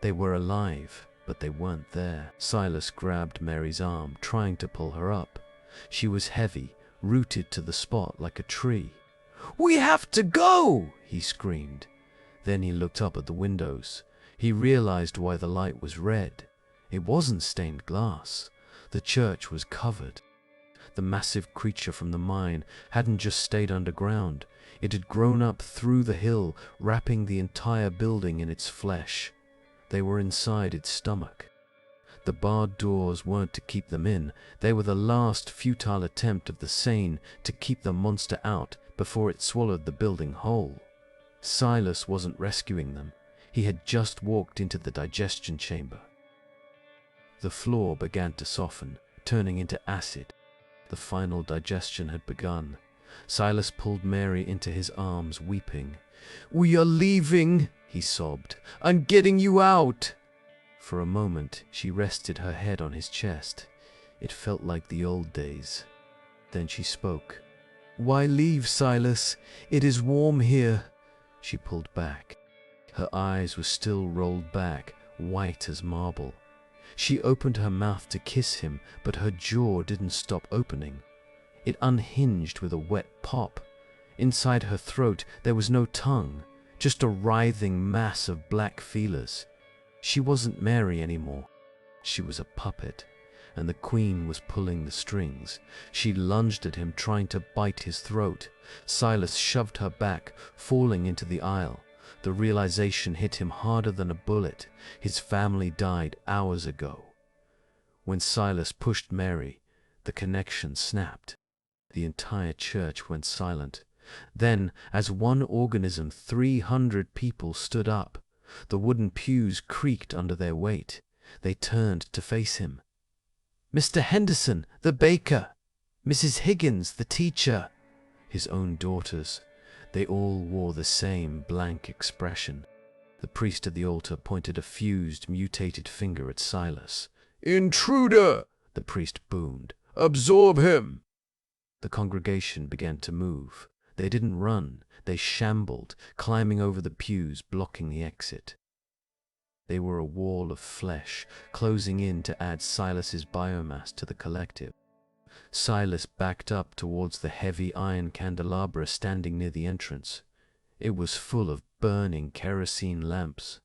They were alive, but they weren't there. Silas grabbed Mary's arm, trying to pull her up. She was heavy, rooted to the spot like a tree. "We have to go!" he screamed. Then he looked up at the windows. He realized why the light was red. It wasn't stained glass. The church was covered. The massive creature from the mine hadn't just stayed underground. It had grown up through the hill, wrapping the entire building in its flesh. They were inside its stomach. The barred doors weren't to keep them in. They were the last futile attempt of the sane to keep the monster out before it swallowed the building whole. Silas wasn't rescuing them. He had just walked into the digestion chamber. The floor began to soften, turning into acid. The final digestion had begun. Silas pulled Mary into his arms, weeping. "We are leaving," he sobbed. "I'm getting you out." For a moment, she rested her head on his chest. It felt like the old days. Then she spoke. "Why leave, Silas? It is warm here." She pulled back. Her eyes were still rolled back, white as marble. She opened her mouth to kiss him, but her jaw didn't stop opening. It unhinged with a wet pop. Inside her throat there was no tongue, just a writhing mass of black feelers. She wasn't Mary anymore. She was a puppet, and the queen was pulling the strings. She lunged at him, trying to bite his throat. Silas shoved her back, falling into the aisle. The realization hit him harder than a bullet. His family died hours ago. When Silas pushed Mary, the connection snapped. The entire church went silent. Then, as one organism, 300 people stood up. The wooden pews creaked under their weight. They turned to face him. "Mr. Henderson, the baker. Mrs. Higgins, the teacher." His own daughters. They all wore the same blank expression. The priest at the altar pointed a fused, mutated finger at Silas. "Intruder!" the priest boomed. "Absorb him!" The congregation began to move. They didn't run, they shambled, climbing over the pews, blocking the exit. They were a wall of flesh, closing in to add Silas's biomass to the collective. Silas backed up towards the heavy iron candelabra standing near the entrance. It was full of burning kerosene lamps.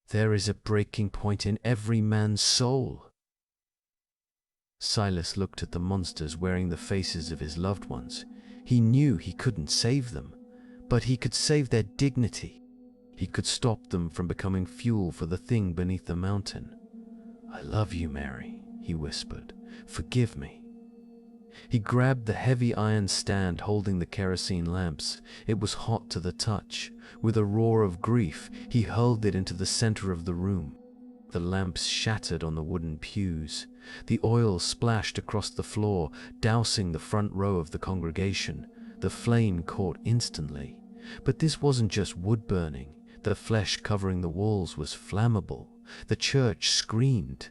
"There is a breaking point in every man's soul." Silas looked at the monsters wearing the faces of his loved ones. He knew he couldn't save them, but he could save their dignity. He could stop them from becoming fuel for the thing beneath the mountain. "I love you, Mary," he whispered. "Forgive me." He grabbed the heavy iron stand holding the kerosene lamps. It was hot to the touch. With a roar of grief, he hurled it into the center of the room. The lamps shattered on the wooden pews. The oil splashed across the floor, dousing the front row of the congregation. The flame caught instantly. But this wasn't just wood burning. The flesh covering the walls was flammable. The church screamed.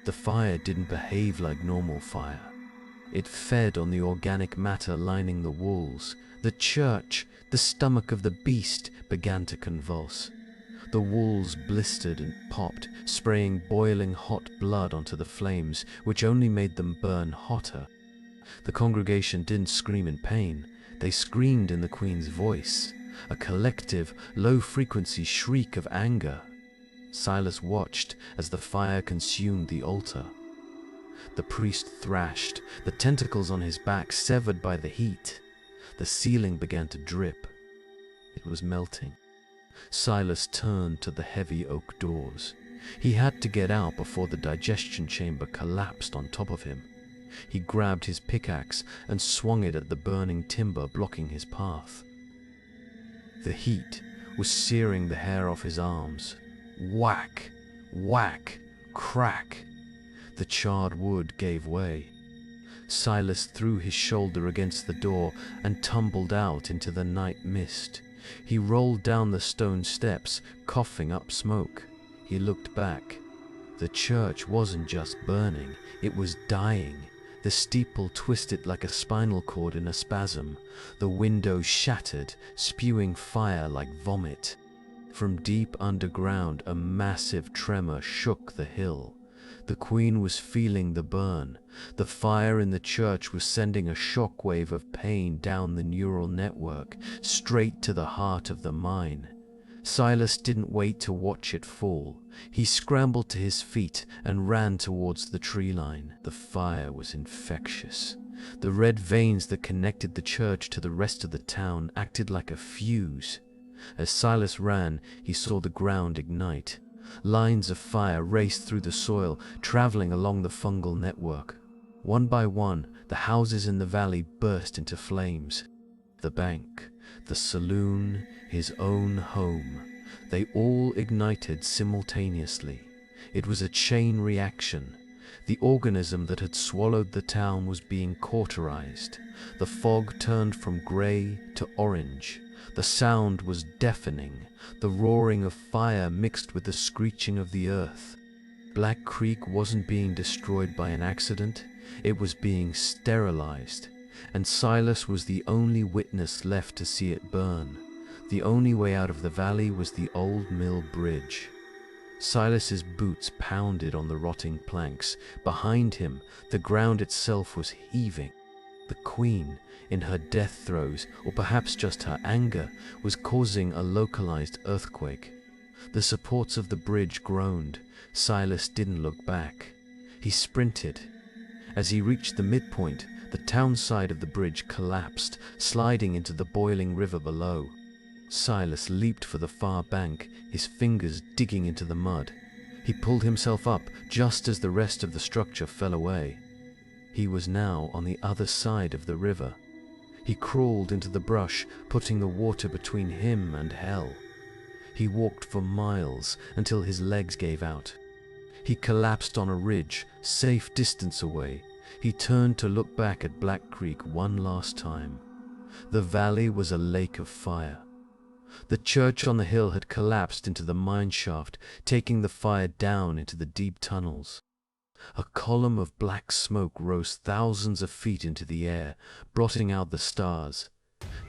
The fire didn't behave like normal fire. It fed on the organic matter lining the walls. The church, the stomach of the beast, began to convulse. The walls blistered and popped, spraying boiling hot blood onto the flames, which only made them burn hotter. The congregation didn't scream in pain. They screamed in the Queen's voice, a collective, low-frequency shriek of anger. Silas watched as the fire consumed the altar. The priest thrashed, the tentacles on his back severed by the heat. The ceiling began to drip. It was melting. Silas turned to the heavy oak doors. He had to get out before the digestion chamber collapsed on top of him. He grabbed his pickaxe and swung it at the burning timber blocking his path. The heat was searing the hair off his arms. Whack! Whack! Crack! The charred wood gave way. Silas threw his shoulder against the door and tumbled out into the night mist. He rolled down the stone steps, coughing up smoke. He looked back. The church wasn't just burning, it was dying. The steeple twisted like a spinal cord in a spasm. The windows shattered, spewing fire like vomit. From deep underground, a massive tremor shook the hill. The Queen was feeling the burn. The fire in the church was sending a shockwave of pain down the neural network, straight to the heart of the mine. Silas didn't wait to watch it fall. He scrambled to his feet and ran towards the tree line. The fire was infectious. The red veins that connected the church to the rest of the town acted like a fuse. As Silas ran, he saw the ground ignite. Lines of fire raced through the soil, traveling along the fungal network. One by one, the houses in the valley burst into flames. The bank, the saloon, his own home, they all ignited simultaneously. It was a chain reaction. The organism that had swallowed the town was being cauterized. The fog turned from gray to orange. The sound was deafening, the roaring of fire mixed with the screeching of the earth. Black Creek wasn't being destroyed by an accident, it was being sterilized, and Silas was the only witness left to see it burn. The only way out of the valley was the old mill bridge. Silas's boots pounded on the rotting planks. Behind him, the ground itself was heaving. The Queen, in her death throes, or perhaps just her anger, was causing a localized earthquake. The supports of the bridge groaned. Silas didn't look back. He sprinted. As he reached the midpoint, the town side of the bridge collapsed, sliding into the boiling river below. Silas leaped for the far bank, his fingers digging into the mud. He pulled himself up just as the rest of the structure fell away. He was now on the other side of the river. He crawled into the brush, putting the water between him and hell. He walked for miles until his legs gave out. He collapsed on a ridge, safe distance away. He turned to look back at Black Creek one last time. The valley was a lake of fire. The church on the hill had collapsed into the mine shaft, taking the fire down into the deep tunnels. A column of black smoke rose thousands of feet into the air, blotting out the stars.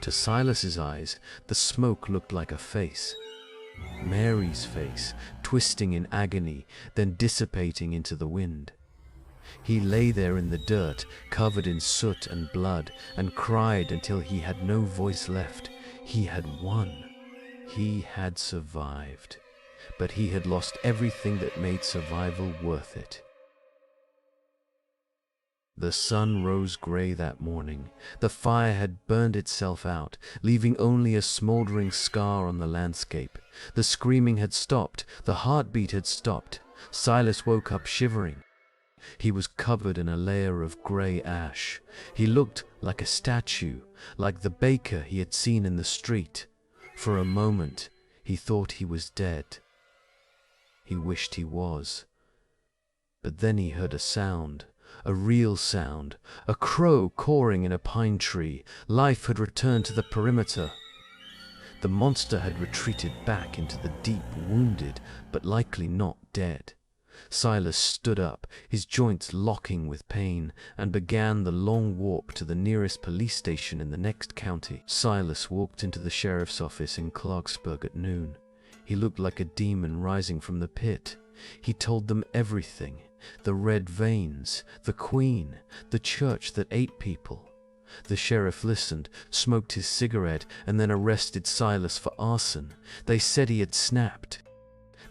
To Silas's eyes, the smoke looked like a face. Mary's face, twisting in agony, then dissipating into the wind. He lay there in the dirt, covered in soot and blood, and cried until he had no voice left. He had won. He had survived. But he had lost everything that made survival worth it. The sun rose gray that morning. The fire had burned itself out, leaving only a smoldering scar on the landscape. The screaming had stopped. The heartbeat had stopped. Silas woke up shivering. He was covered in a layer of gray ash. He looked like a statue, like the baker he had seen in the street. For a moment, he thought he was dead. He wished he was. But then he heard a sound. A real sound, a crow cawing in a pine tree. Life had returned to the perimeter. The monster had retreated back into the deep, wounded, but likely not dead. Silas stood up, his joints locking with pain, and began the long walk to the nearest police station in the next county. Silas walked into the sheriff's office in Clarksburg at noon. He looked like a demon rising from the pit. He told them everything. The red veins, the queen, the church that ate people. The sheriff listened, smoked his cigarette, and then arrested Silas for arson. They said he had snapped.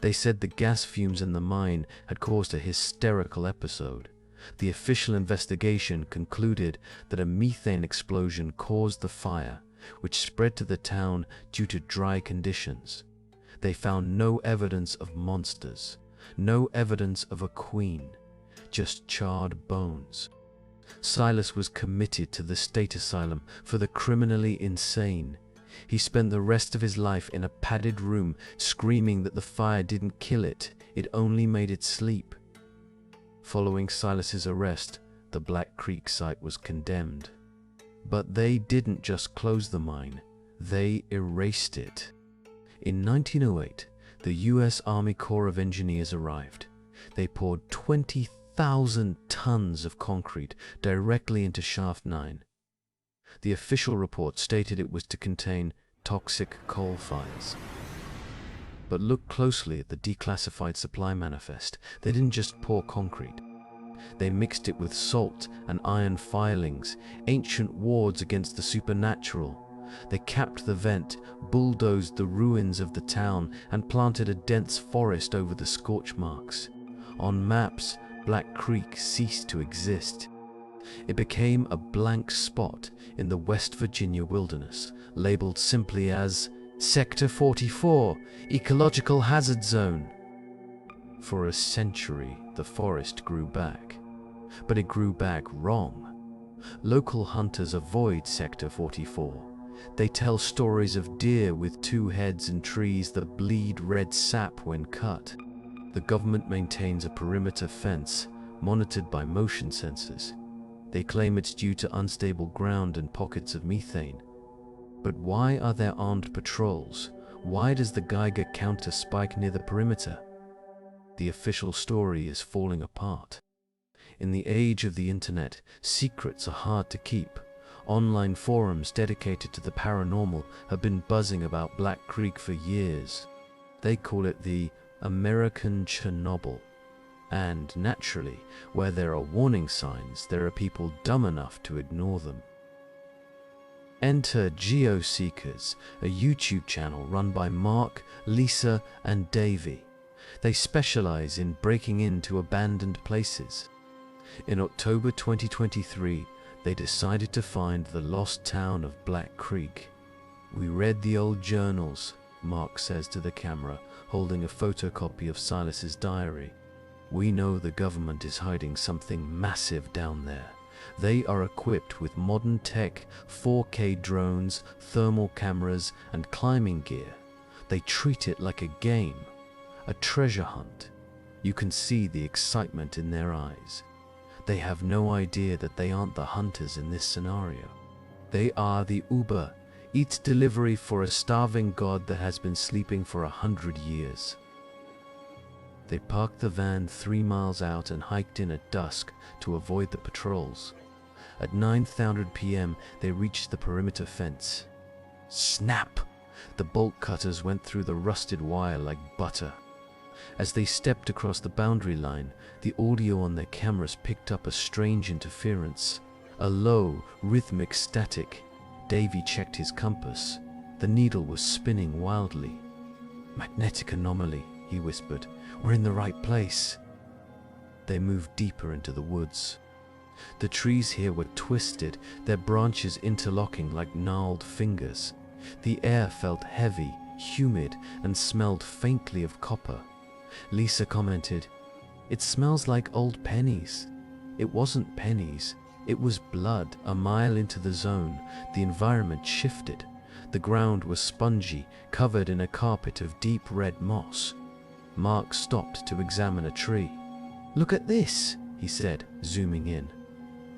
They said the gas fumes in the mine had caused a hysterical episode. The official investigation concluded that a methane explosion caused the fire, which spread to the town due to dry conditions. They found no evidence of monsters. No evidence of a queen, just charred bones. Silas was committed to the state asylum for the criminally insane. He spent the rest of his life in a padded room, screaming that the fire didn't kill it, it only made it sleep. Following Silas's arrest, the Black Creek site was condemned. But they didn't just close the mine, they erased it. In 1908, the U.S. Army Corps of Engineers arrived. They poured 20,000 tons of concrete directly into Shaft 9. The official report stated it was to contain toxic coal fires. But look closely at the declassified supply manifest. They didn't just pour concrete. They mixed it with salt and iron filings, ancient wards against the supernatural. They capped the vent, bulldozed the ruins of the town, and planted a dense forest over the scorch marks. On maps, Black Creek ceased to exist. It became a blank spot in the West Virginia wilderness, labeled simply as Sector 44, Ecological Hazard Zone. For a century, the forest grew back. But it grew back wrong. Local hunters avoid Sector 44. They tell stories of deer with two heads and trees that bleed red sap when cut. The government maintains a perimeter fence, monitored by motion sensors. They claim it's due to unstable ground and pockets of methane. But why are there armed patrols? Why does the Geiger counter spike near the perimeter? The official story is falling apart. In the age of the internet, secrets are hard to keep. Online forums dedicated to the paranormal have been buzzing about Black Creek for years. They call it the American Chernobyl. And naturally, where there are warning signs, there are people dumb enough to ignore them. Enter Geoseekers, a YouTube channel run by Mark, Lisa, and Davey. They specialize in breaking into abandoned places. In October 2023, they decided to find the lost town of Black Creek. "We read the old journals," Mark says to the camera, holding a photocopy of Silas's diary. "We know the government is hiding something massive down there. They are equipped with modern tech, 4K drones, thermal cameras, and climbing gear. They treat it like a game, a treasure hunt. You can see the excitement in their eyes. They have no idea that they aren't the hunters in this scenario. They are the Uber, Eats delivery for a starving god that has been sleeping for 100 years. They parked the van 3 miles out and hiked in at dusk to avoid the patrols. At 9:00 p.m., they reached the perimeter fence. Snap! The bolt cutters went through the rusted wire like butter. As they stepped across the boundary line, the audio on their cameras picked up a strange interference. A low, rhythmic static. Davy checked his compass. The needle was spinning wildly. "Magnetic anomaly," he whispered. "We're in the right place." They moved deeper into the woods. The trees here were twisted, their branches interlocking like gnarled fingers. The air felt heavy, humid, and smelled faintly of copper. Lisa commented, "It smells like old pennies." It wasn't pennies, it was blood. A mile into the zone, the environment shifted. The ground was spongy, covered in a carpet of deep red moss. Mark stopped to examine a tree. "Look at this," he said, zooming in.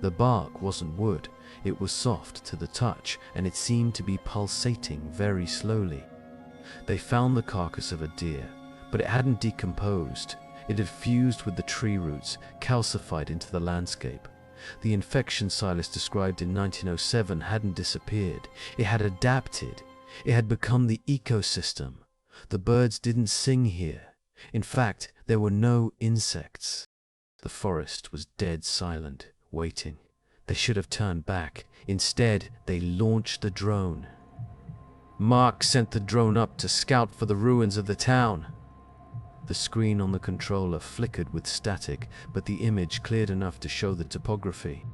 The bark wasn't wood, it was soft to the touch, and it seemed to be pulsating very slowly. They found the carcass of a deer, but it hadn't decomposed. It had fused with the tree roots, calcified into the landscape. The infection Silas described in 1907 hadn't disappeared. It had adapted. It had become the ecosystem. The birds didn't sing here. In fact, there were no insects. The forest was dead silent, waiting. They should have turned back. Instead, they launched the drone. Mark sent the drone up to scout for the ruins of the town. The screen on the controller flickered with static, but the image cleared enough to show the topography.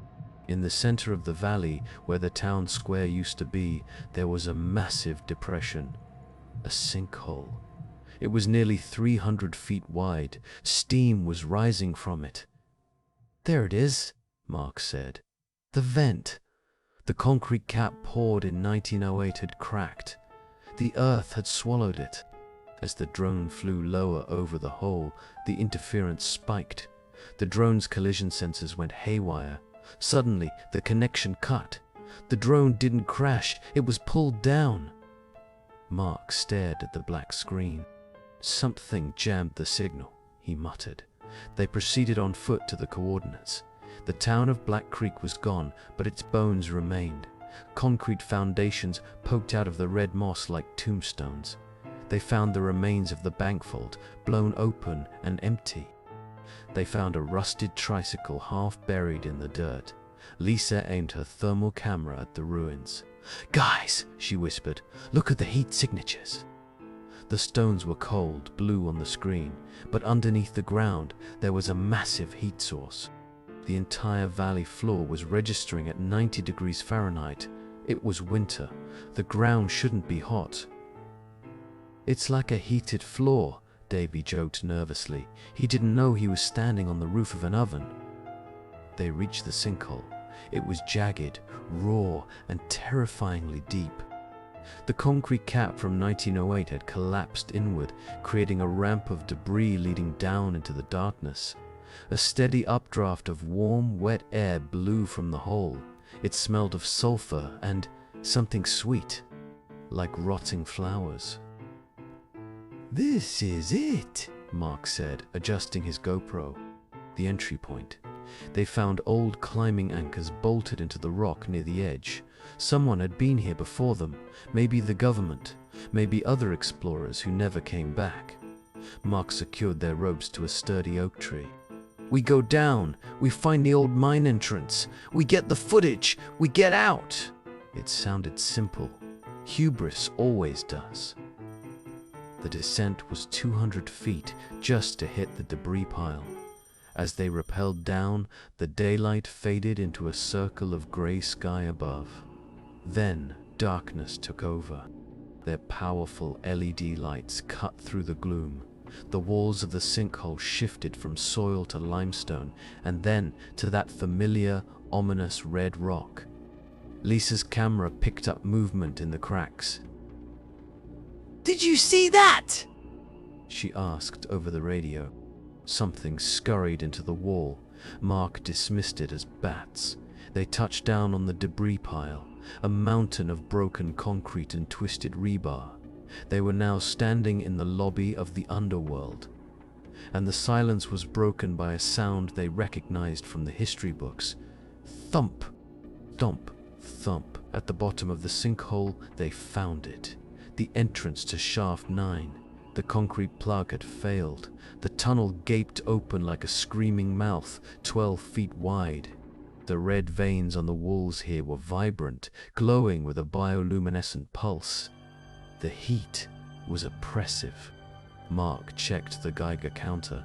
In the center of the valley, where the town square used to be, there was a massive depression. A sinkhole. It was nearly 300 feet wide. Steam was rising from it. "There it is," Mark said. "The vent." The concrete cap poured in 1908 had cracked. The earth had swallowed it. As the drone flew lower over the hole, the interference spiked. The drone's collision sensors went haywire. Suddenly, the connection cut. The drone didn't crash, it was pulled down. Mark stared at the black screen. "Something jammed the signal," he muttered. They proceeded on foot to the coordinates. The town of Black Creek was gone, but its bones remained. Concrete foundations poked out of the red moss like tombstones. They found the remains of the bankfold, blown open and empty. They found a rusted tricycle half buried in the dirt. Lisa aimed her thermal camera at the ruins. "Guys," she whispered, "look at the heat signatures." The stones were cold, blue on the screen, but underneath the ground there was a massive heat source. The entire valley floor was registering at 90 degrees Fahrenheit. It was winter. The ground shouldn't be hot. "It's like a heated floor," Davy joked nervously. He didn't know he was standing on the roof of an oven. They reached the sinkhole. It was jagged, raw, and terrifyingly deep. The concrete cap from 1908 had collapsed inward, creating a ramp of debris leading down into the darkness. A steady updraft of warm, wet air blew from the hole. It smelled of sulfur and something sweet, like rotting flowers. "This is it," Mark said, adjusting his GoPro. The entry point. They found old climbing anchors bolted into the rock near the edge. Someone had been here before them, maybe the government, maybe other explorers who never came back. Mark secured their ropes to a sturdy oak tree. "We go down, we find the old mine entrance, we get the footage, we get out." It sounded simple. Hubris always does. The descent was 200 feet just to hit the debris pile. As they rappelled down, the daylight faded into a circle of gray sky above. Then darkness took over. Their powerful LED lights cut through the gloom. The walls of the sinkhole shifted from soil to limestone, and then to that familiar, ominous red rock. Lisa's camera picked up movement in the cracks. "Did you see that?" she asked over the radio. Something scurried into the wall. Mark dismissed it as bats. They touched down on the debris pile, a mountain of broken concrete and twisted rebar. They were now standing in the lobby of the underworld. and the silence was broken by a sound they recognized from the history books. Thump, thump, thump. At the bottom of the sinkhole, they found it. The entrance to Shaft 9. The concrete plug had failed. The tunnel gaped open like a screaming mouth, 12 feet wide. The red veins on the walls here were vibrant, glowing with a bioluminescent pulse. The heat was oppressive. Mark checked the Geiger counter.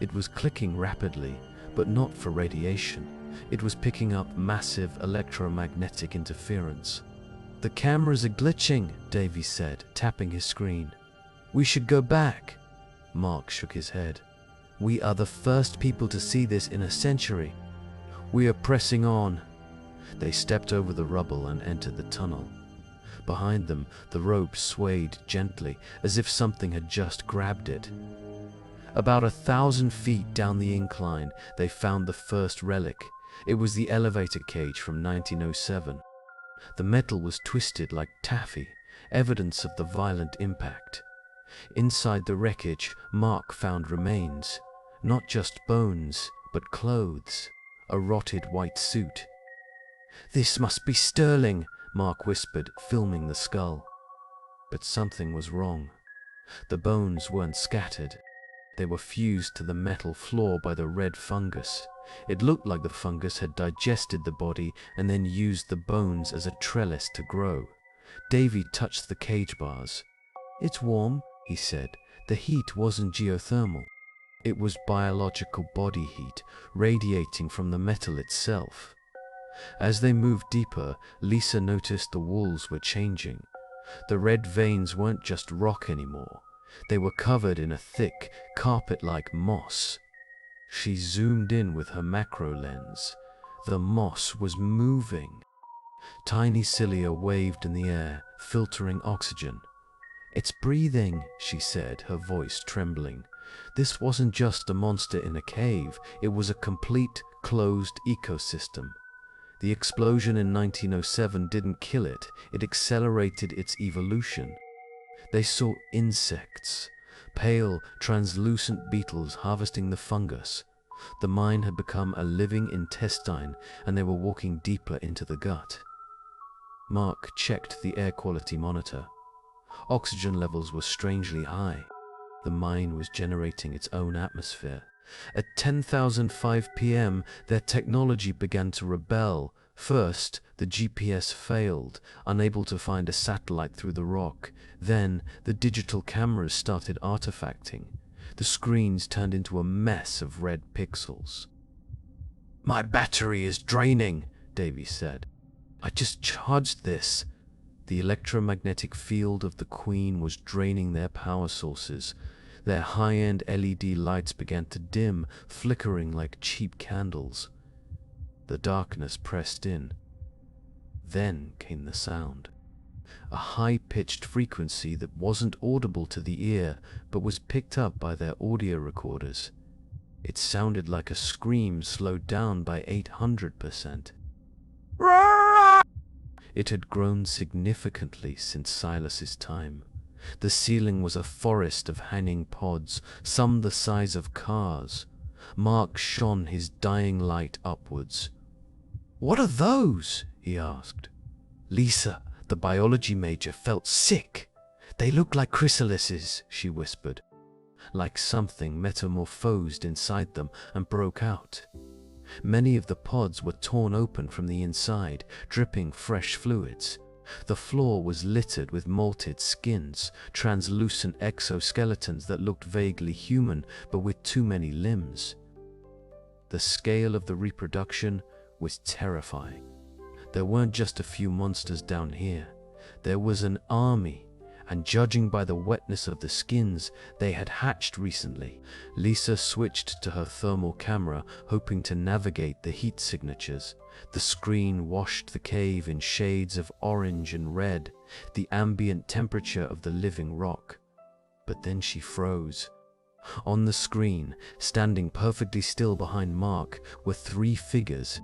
It was clicking rapidly, but not for radiation. It was picking up massive electromagnetic interference. "The cameras are glitching," Davy said, tapping his screen. "We should go back." Mark shook his head. "We are the first people to see this in a century. We are pressing on." They stepped over the rubble and entered the tunnel. Behind them, the rope swayed gently, as if something had just grabbed it. About 1,000 feet down the incline, they found the first relic. It was the elevator cage from 1907. The metal was twisted like taffy, evidence of the violent impact. Inside the wreckage, Mark found remains. Not just bones, but clothes. A rotted white suit. "This must be Sterling," Mark whispered, filming the skull. But something was wrong. The bones weren't scattered. They were fused to the metal floor by the red fungus. It looked like the fungus had digested the body and then used the bones as a trellis to grow. Davy touched the cage bars. "It's warm," he said. The heat wasn't geothermal. It was biological body heat, radiating from the metal itself. As they moved deeper, Lisa noticed the walls were changing. The red veins weren't just rock anymore. They were covered in a thick, carpet-like moss. She zoomed in with her macro lens. The moss was moving. Tiny cilia waved in the air, filtering oxygen. "It's breathing," she said, her voice trembling. This wasn't just a monster in a cave, it was a complete, closed ecosystem. The explosion in 1907 didn't kill it, it accelerated its evolution. They saw insects, pale, translucent beetles harvesting the fungus. The mine had become a living intestine, and they were walking deeper into the gut. Mark checked the air quality monitor. Oxygen levels were strangely high. The mine was generating its own atmosphere. At 10,005 p.m., their technology began to rebel. First, the GPS failed, unable to find a satellite through the rock. Then, the digital cameras started artifacting. The screens turned into a mess of red pixels. "My battery is draining," Davy said. "I just charged this." The electromagnetic field of the Queen was draining their power sources. Their high-end LED lights began to dim, flickering like cheap candles. The darkness pressed in. Then came the sound. A high-pitched frequency that wasn't audible to the ear, but was picked up by their audio recorders. It sounded like a scream slowed down by 800%. It had grown significantly since Silas's time. The ceiling was a forest of hanging pods, some the size of cars. Mark shone his dying light upwards. "What are those?" he asked. Lisa, the biology major, felt sick. "They look like chrysalises," she whispered. Like something metamorphosed inside them and broke out. Many of the pods were torn open from the inside, dripping fresh fluids. The floor was littered with molted skins, translucent exoskeletons that looked vaguely human, but with too many limbs. The scale of the reproduction was terrifying. There weren't just a few monsters down here. There was an army, and judging by the wetness of the skins, they had hatched recently. Lisa switched to her thermal camera, hoping to navigate the heat signatures. The screen washed the cave in shades of orange and red, the ambient temperature of the living rock. But then she froze. On the screen, standing perfectly still behind Mark, were 3 figures.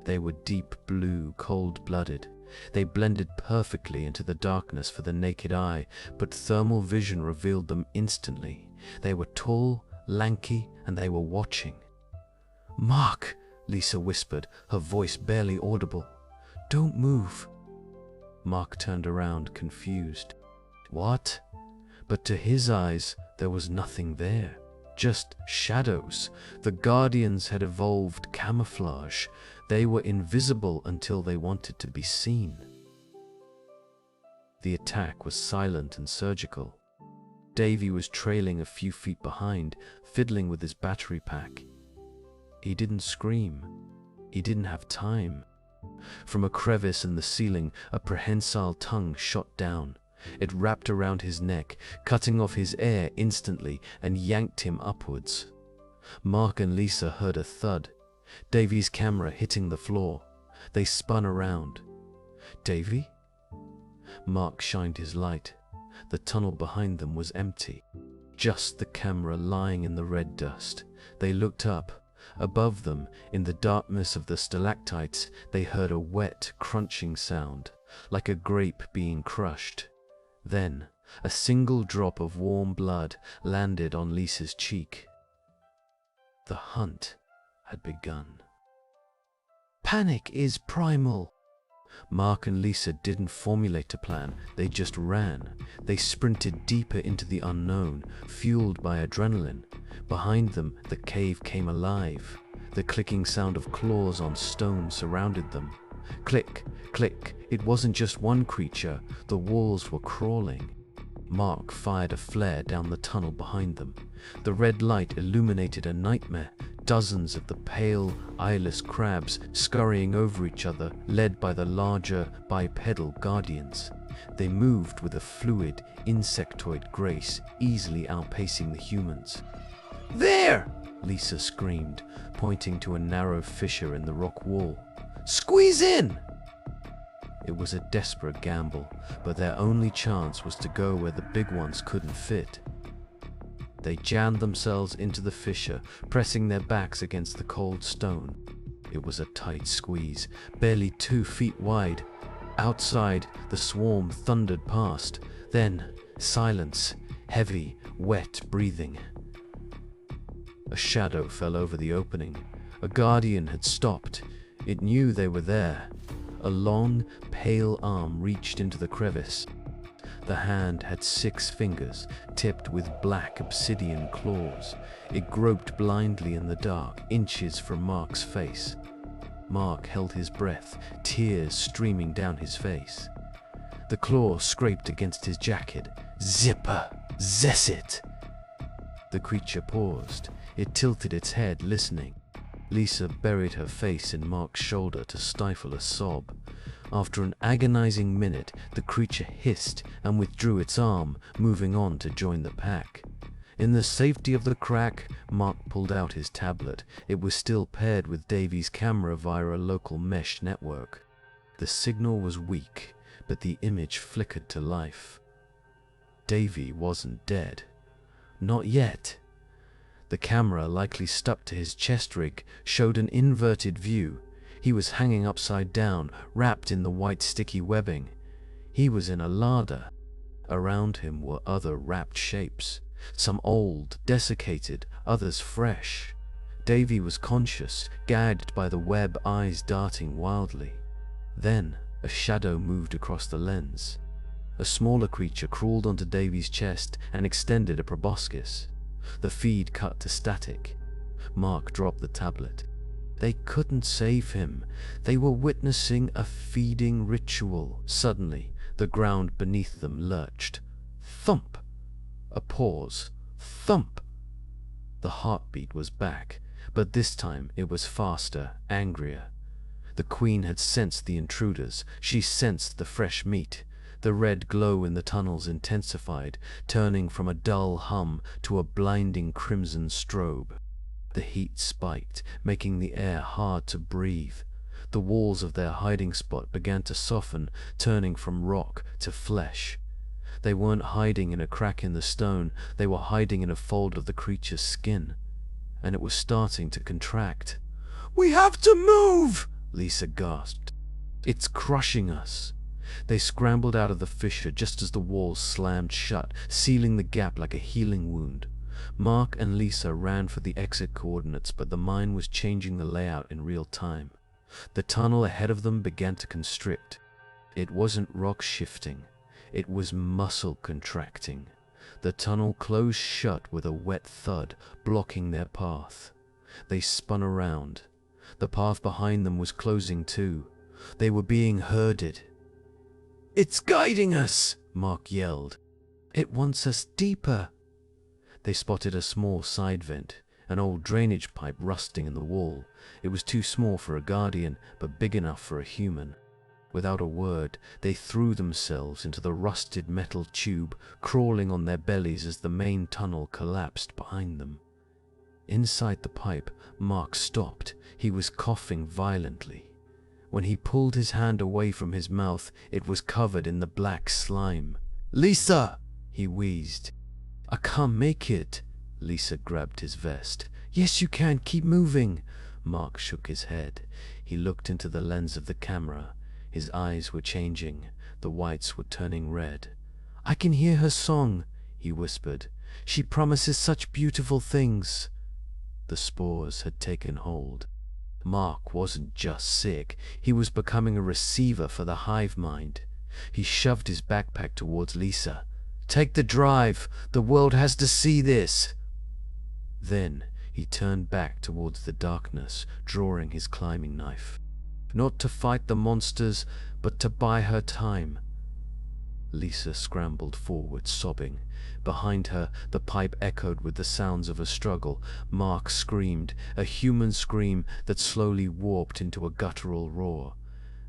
They were deep blue, cold-blooded. They blended perfectly into the darkness for the naked eye, but thermal vision revealed them instantly. They were tall, lanky, and they were watching. "Mark," Lisa whispered, her voice barely audible. "Don't move." Mark turned around, confused. What? But to his eyes, there was nothing there. Just shadows. The Guardians had evolved camouflage. They were invisible until they wanted to be seen. The attack was silent and surgical. Davy was trailing a few feet behind, fiddling with his battery pack. He didn't scream. He didn't have time. From a crevice in the ceiling, a prehensile tongue shot down. It wrapped around his neck, cutting off his air instantly, and yanked him upwards. Mark and Lisa heard a thud, Davy's camera hitting the floor. They spun around. "Davy?" Mark shined his light. The tunnel behind them was empty. Just the camera lying in the red dust. They looked up. Above them, in the darkness of the stalactites, they heard a wet, crunching sound, like a grape being crushed. Then, a single drop of warm blood landed on Lisa's cheek. The hunt had begun. Panic is primal. Mark and Lisa didn't formulate a plan, they just ran. They sprinted deeper into the unknown, fueled by adrenaline. Behind them, the cave came alive. The clicking sound of claws on stone surrounded them. Click, click. It wasn't just one creature, the walls were crawling. Mark fired a flare down the tunnel behind them. The red light illuminated a nightmare. Dozens of the pale, eyeless crabs scurrying over each other, led by the larger, bipedal guardians. They moved with a fluid, insectoid grace, easily outpacing the humans. "There!" Lisa screamed, pointing to a narrow fissure in the rock wall. "Squeeze in!" It was a desperate gamble, but their only chance was to go where the big ones couldn't fit. They jammed themselves into the fissure, pressing their backs against the cold stone. It was a tight squeeze, barely 2 feet wide. Outside, the swarm thundered past. Then, silence, heavy, wet breathing. A shadow fell over the opening. A guardian had stopped. It knew they were there. A long, pale arm reached into the crevice. The hand had 6 fingers, tipped with black obsidian claws. It groped blindly in the dark, inches from Mark's face. Mark held his breath, tears streaming down his face. The claw scraped against his jacket. "Zipper! Zessit!" The creature paused. It tilted its head, listening. Lisa buried her face in Mark's shoulder to stifle a sob. After an agonizing minute, the creature hissed and withdrew its arm, moving on to join the pack. In the safety of the crack, Mark pulled out his tablet. It was still paired with Davy's camera via a local mesh network. The signal was weak, but the image flickered to life. Davy wasn't dead. Not yet. The camera, likely stuck to his chest rig, showed an inverted view. He was hanging upside down, wrapped in the white sticky webbing. He was in a larder. Around him were other wrapped shapes, some old, desiccated, others fresh. Davy was conscious, gagged by the web, eyes darting wildly. Then, a shadow moved across the lens. A smaller creature crawled onto Davy's chest and extended a proboscis. The feed cut to static. Mark dropped the tablet. They couldn't save him. They were witnessing a feeding ritual. Suddenly, the ground beneath them lurched. Thump! A pause. Thump! The heartbeat was back, but this time it was faster, angrier. The queen had sensed the intruders. She sensed the fresh meat. The red glow in the tunnels intensified, turning from a dull hum to a blinding crimson strobe. The heat spiked, making the air hard to breathe. The walls of their hiding spot began to soften, turning from rock to flesh. They weren't hiding in a crack in the stone, they were hiding in a fold of the creature's skin. And it was starting to contract. "We have to move!" Lisa gasped. "It's crushing us." They scrambled out of the fissure just as the walls slammed shut, sealing the gap like a healing wound. Mark and Lisa ran for the exit coordinates, but the mine was changing the layout in real time. The tunnel ahead of them began to constrict. It wasn't rock shifting, it was muscle contracting. The tunnel closed shut with a wet thud, blocking their path. They spun around. The path behind them was closing too. They were being herded. "It's guiding us!" Mark yelled. "It wants us deeper." They spotted a small side vent, an old drainage pipe rusting in the wall. It was too small for a guardian, but big enough for a human. Without a word, they threw themselves into the rusted metal tube, crawling on their bellies as the main tunnel collapsed behind them. Inside the pipe, Mark stopped. He was coughing violently. When he pulled his hand away from his mouth, it was covered in the black slime. "Lisa!" he wheezed. "I can't make it." Lisa grabbed his vest. "Yes, you can. Keep moving." Mark shook his head. He looked into the lens of the camera. His eyes were changing. The whites were turning red. "I can hear her song," he whispered. "She promises such beautiful things." The spores had taken hold. Mark wasn't just sick. He was becoming a receiver for the hive mind. He shoved his backpack towards Lisa. "Take the drive. The world has to see this." Then he turned back towards the darkness, drawing his climbing knife. Not to fight the monsters, but to buy her time. Lisa scrambled forward, sobbing. Behind her, the pipe echoed with the sounds of a struggle. Mark screamed, a human scream that slowly warped into a guttural roar.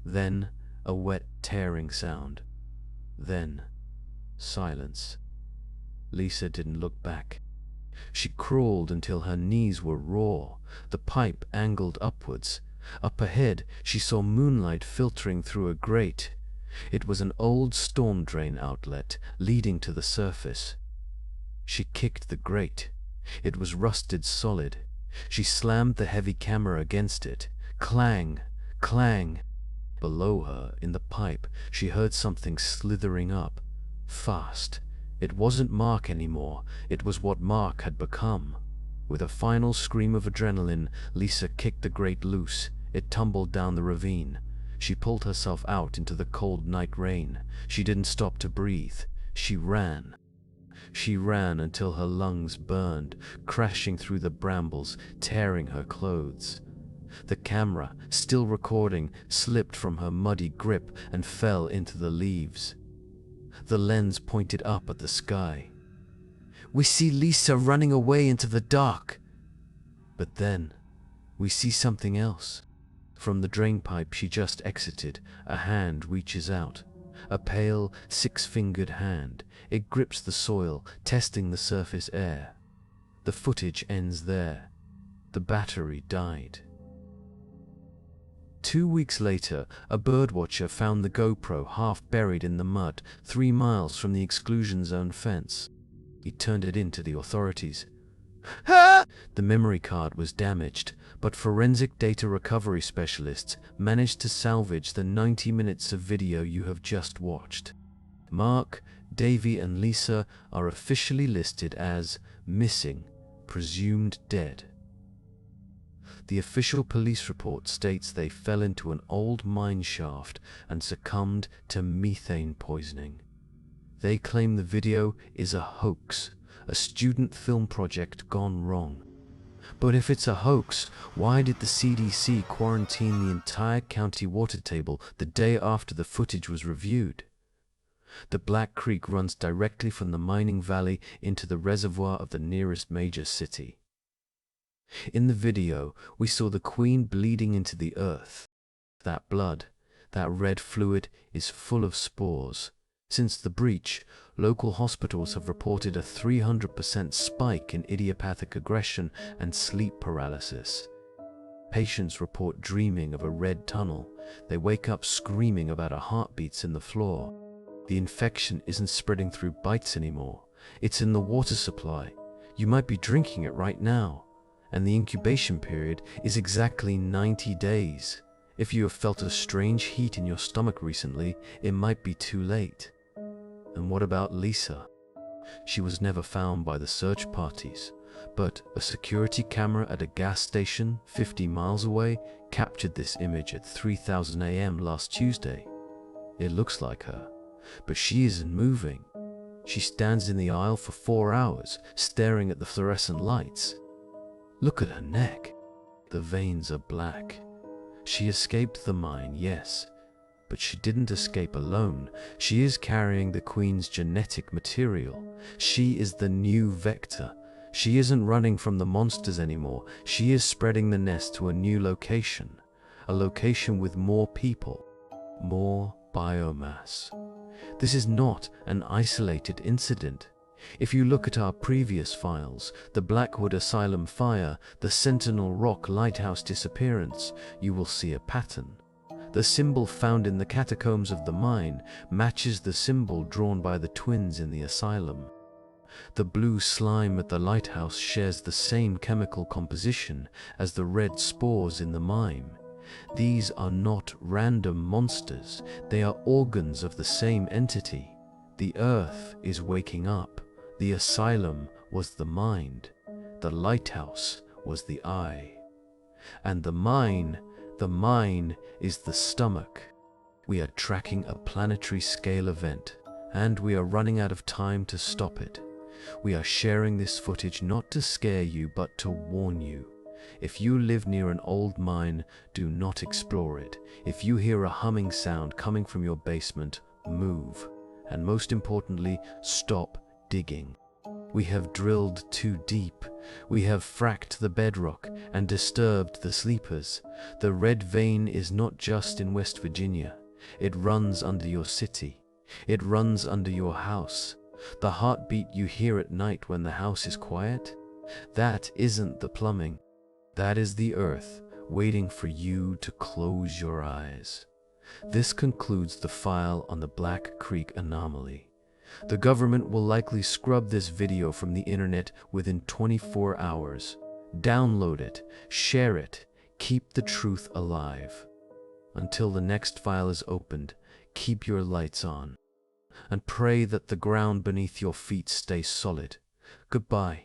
Then a wet, tearing sound. Then silence. Lisa didn't look back. She crawled until her knees were raw. The pipe angled upwards. Up ahead, she saw moonlight filtering through a grate. It was an old storm drain outlet leading to the surface. She kicked the grate. It was rusted solid. She slammed the heavy camera against it. Clang! Clang! Below her, in the pipe, she heard something slithering up. Fast. It wasn't Mark anymore. It was what Mark had become. With a final scream of adrenaline, Lisa kicked the grate loose. It tumbled down the ravine. She pulled herself out into the cold night rain. She didn't stop to breathe. She ran. She ran until her lungs burned, crashing through the brambles, tearing her clothes. The camera, still recording, slipped from her muddy grip and fell into the leaves. The lens pointed up at the sky. We see Lisa running away into the dark. But then, we see something else. From the drainpipe she just exited, a hand reaches out. A pale, six-fingered hand. It grips the soil, testing the surface air. The footage ends there. The battery died. 2 weeks later, a birdwatcher found the GoPro half buried in the mud, 3 miles from the exclusion zone fence. He turned it in to the authorities. The memory card was damaged, but forensic data recovery specialists managed to salvage the 90 minutes of video you have just watched. Mark, Davy, and Lisa are officially listed as missing, presumed dead. The official police report states they fell into an old mine shaft and succumbed to methane poisoning. They claim the video is a hoax, a student film project gone wrong. But if it's a hoax, why did the CDC quarantine the entire county water table the day after the footage was reviewed? The Black Creek runs directly from the mining valley into the reservoir of the nearest major city. In the video, we saw the queen bleeding into the earth. That blood, that red fluid, is full of spores. Since the breach, local hospitals have reported a 300% spike in idiopathic aggression and sleep paralysis. Patients report dreaming of a red tunnel. They wake up screaming about a heartbeats in the floor. The infection isn't spreading through bites anymore. It's in the water supply. You might be drinking it right now. And the incubation period is exactly 90 days. If you have felt a strange heat in your stomach recently, it might be too late. And what about Lisa? She was never found by the search parties, but a security camera at a gas station 50 miles away captured this image at 3:00 a.m. last Tuesday. It looks like her, but she isn't moving. She stands in the aisle for 4 hours, staring at the fluorescent lights. Look at her neck. The veins are black. She escaped the mine, yes, but she didn't escape alone. She is carrying the Queen's genetic material. She is the new vector. She isn't running from the monsters anymore. She is spreading the nest to a new location, a location with more people, more biomass. This is not an isolated incident. If you look at our previous files, the Blackwood Asylum fire, the Sentinel Rock lighthouse disappearance, you will see a pattern. The symbol found in the catacombs of the mine matches the symbol drawn by the twins in the asylum. The blue slime at the lighthouse shares the same chemical composition as the red spores in the mine. These are not random monsters, they are organs of the same entity. The earth is waking up. The asylum was the mind. The lighthouse was the eye. And the mine is the stomach. We are tracking a planetary scale event, and we are running out of time to stop it. We are sharing this footage not to scare you, but to warn you. If you live near an old mine, do not explore it. If you hear a humming sound coming from your basement, move. And most importantly, stop digging. We have drilled too deep. We have fracked the bedrock and disturbed the sleepers. The red vein is not just in West Virginia. It runs under your city. It runs under your house. The heartbeat you hear at night when the house is quiet, that isn't the plumbing. That is the earth waiting for you to close your eyes. This concludes the file on the Black Creek anomaly. The government will likely scrub this video from the internet within 24 hours. Download it, share it, keep the truth alive. Until the next file is opened, keep your lights on, and pray that the ground beneath your feet stays solid. Goodbye.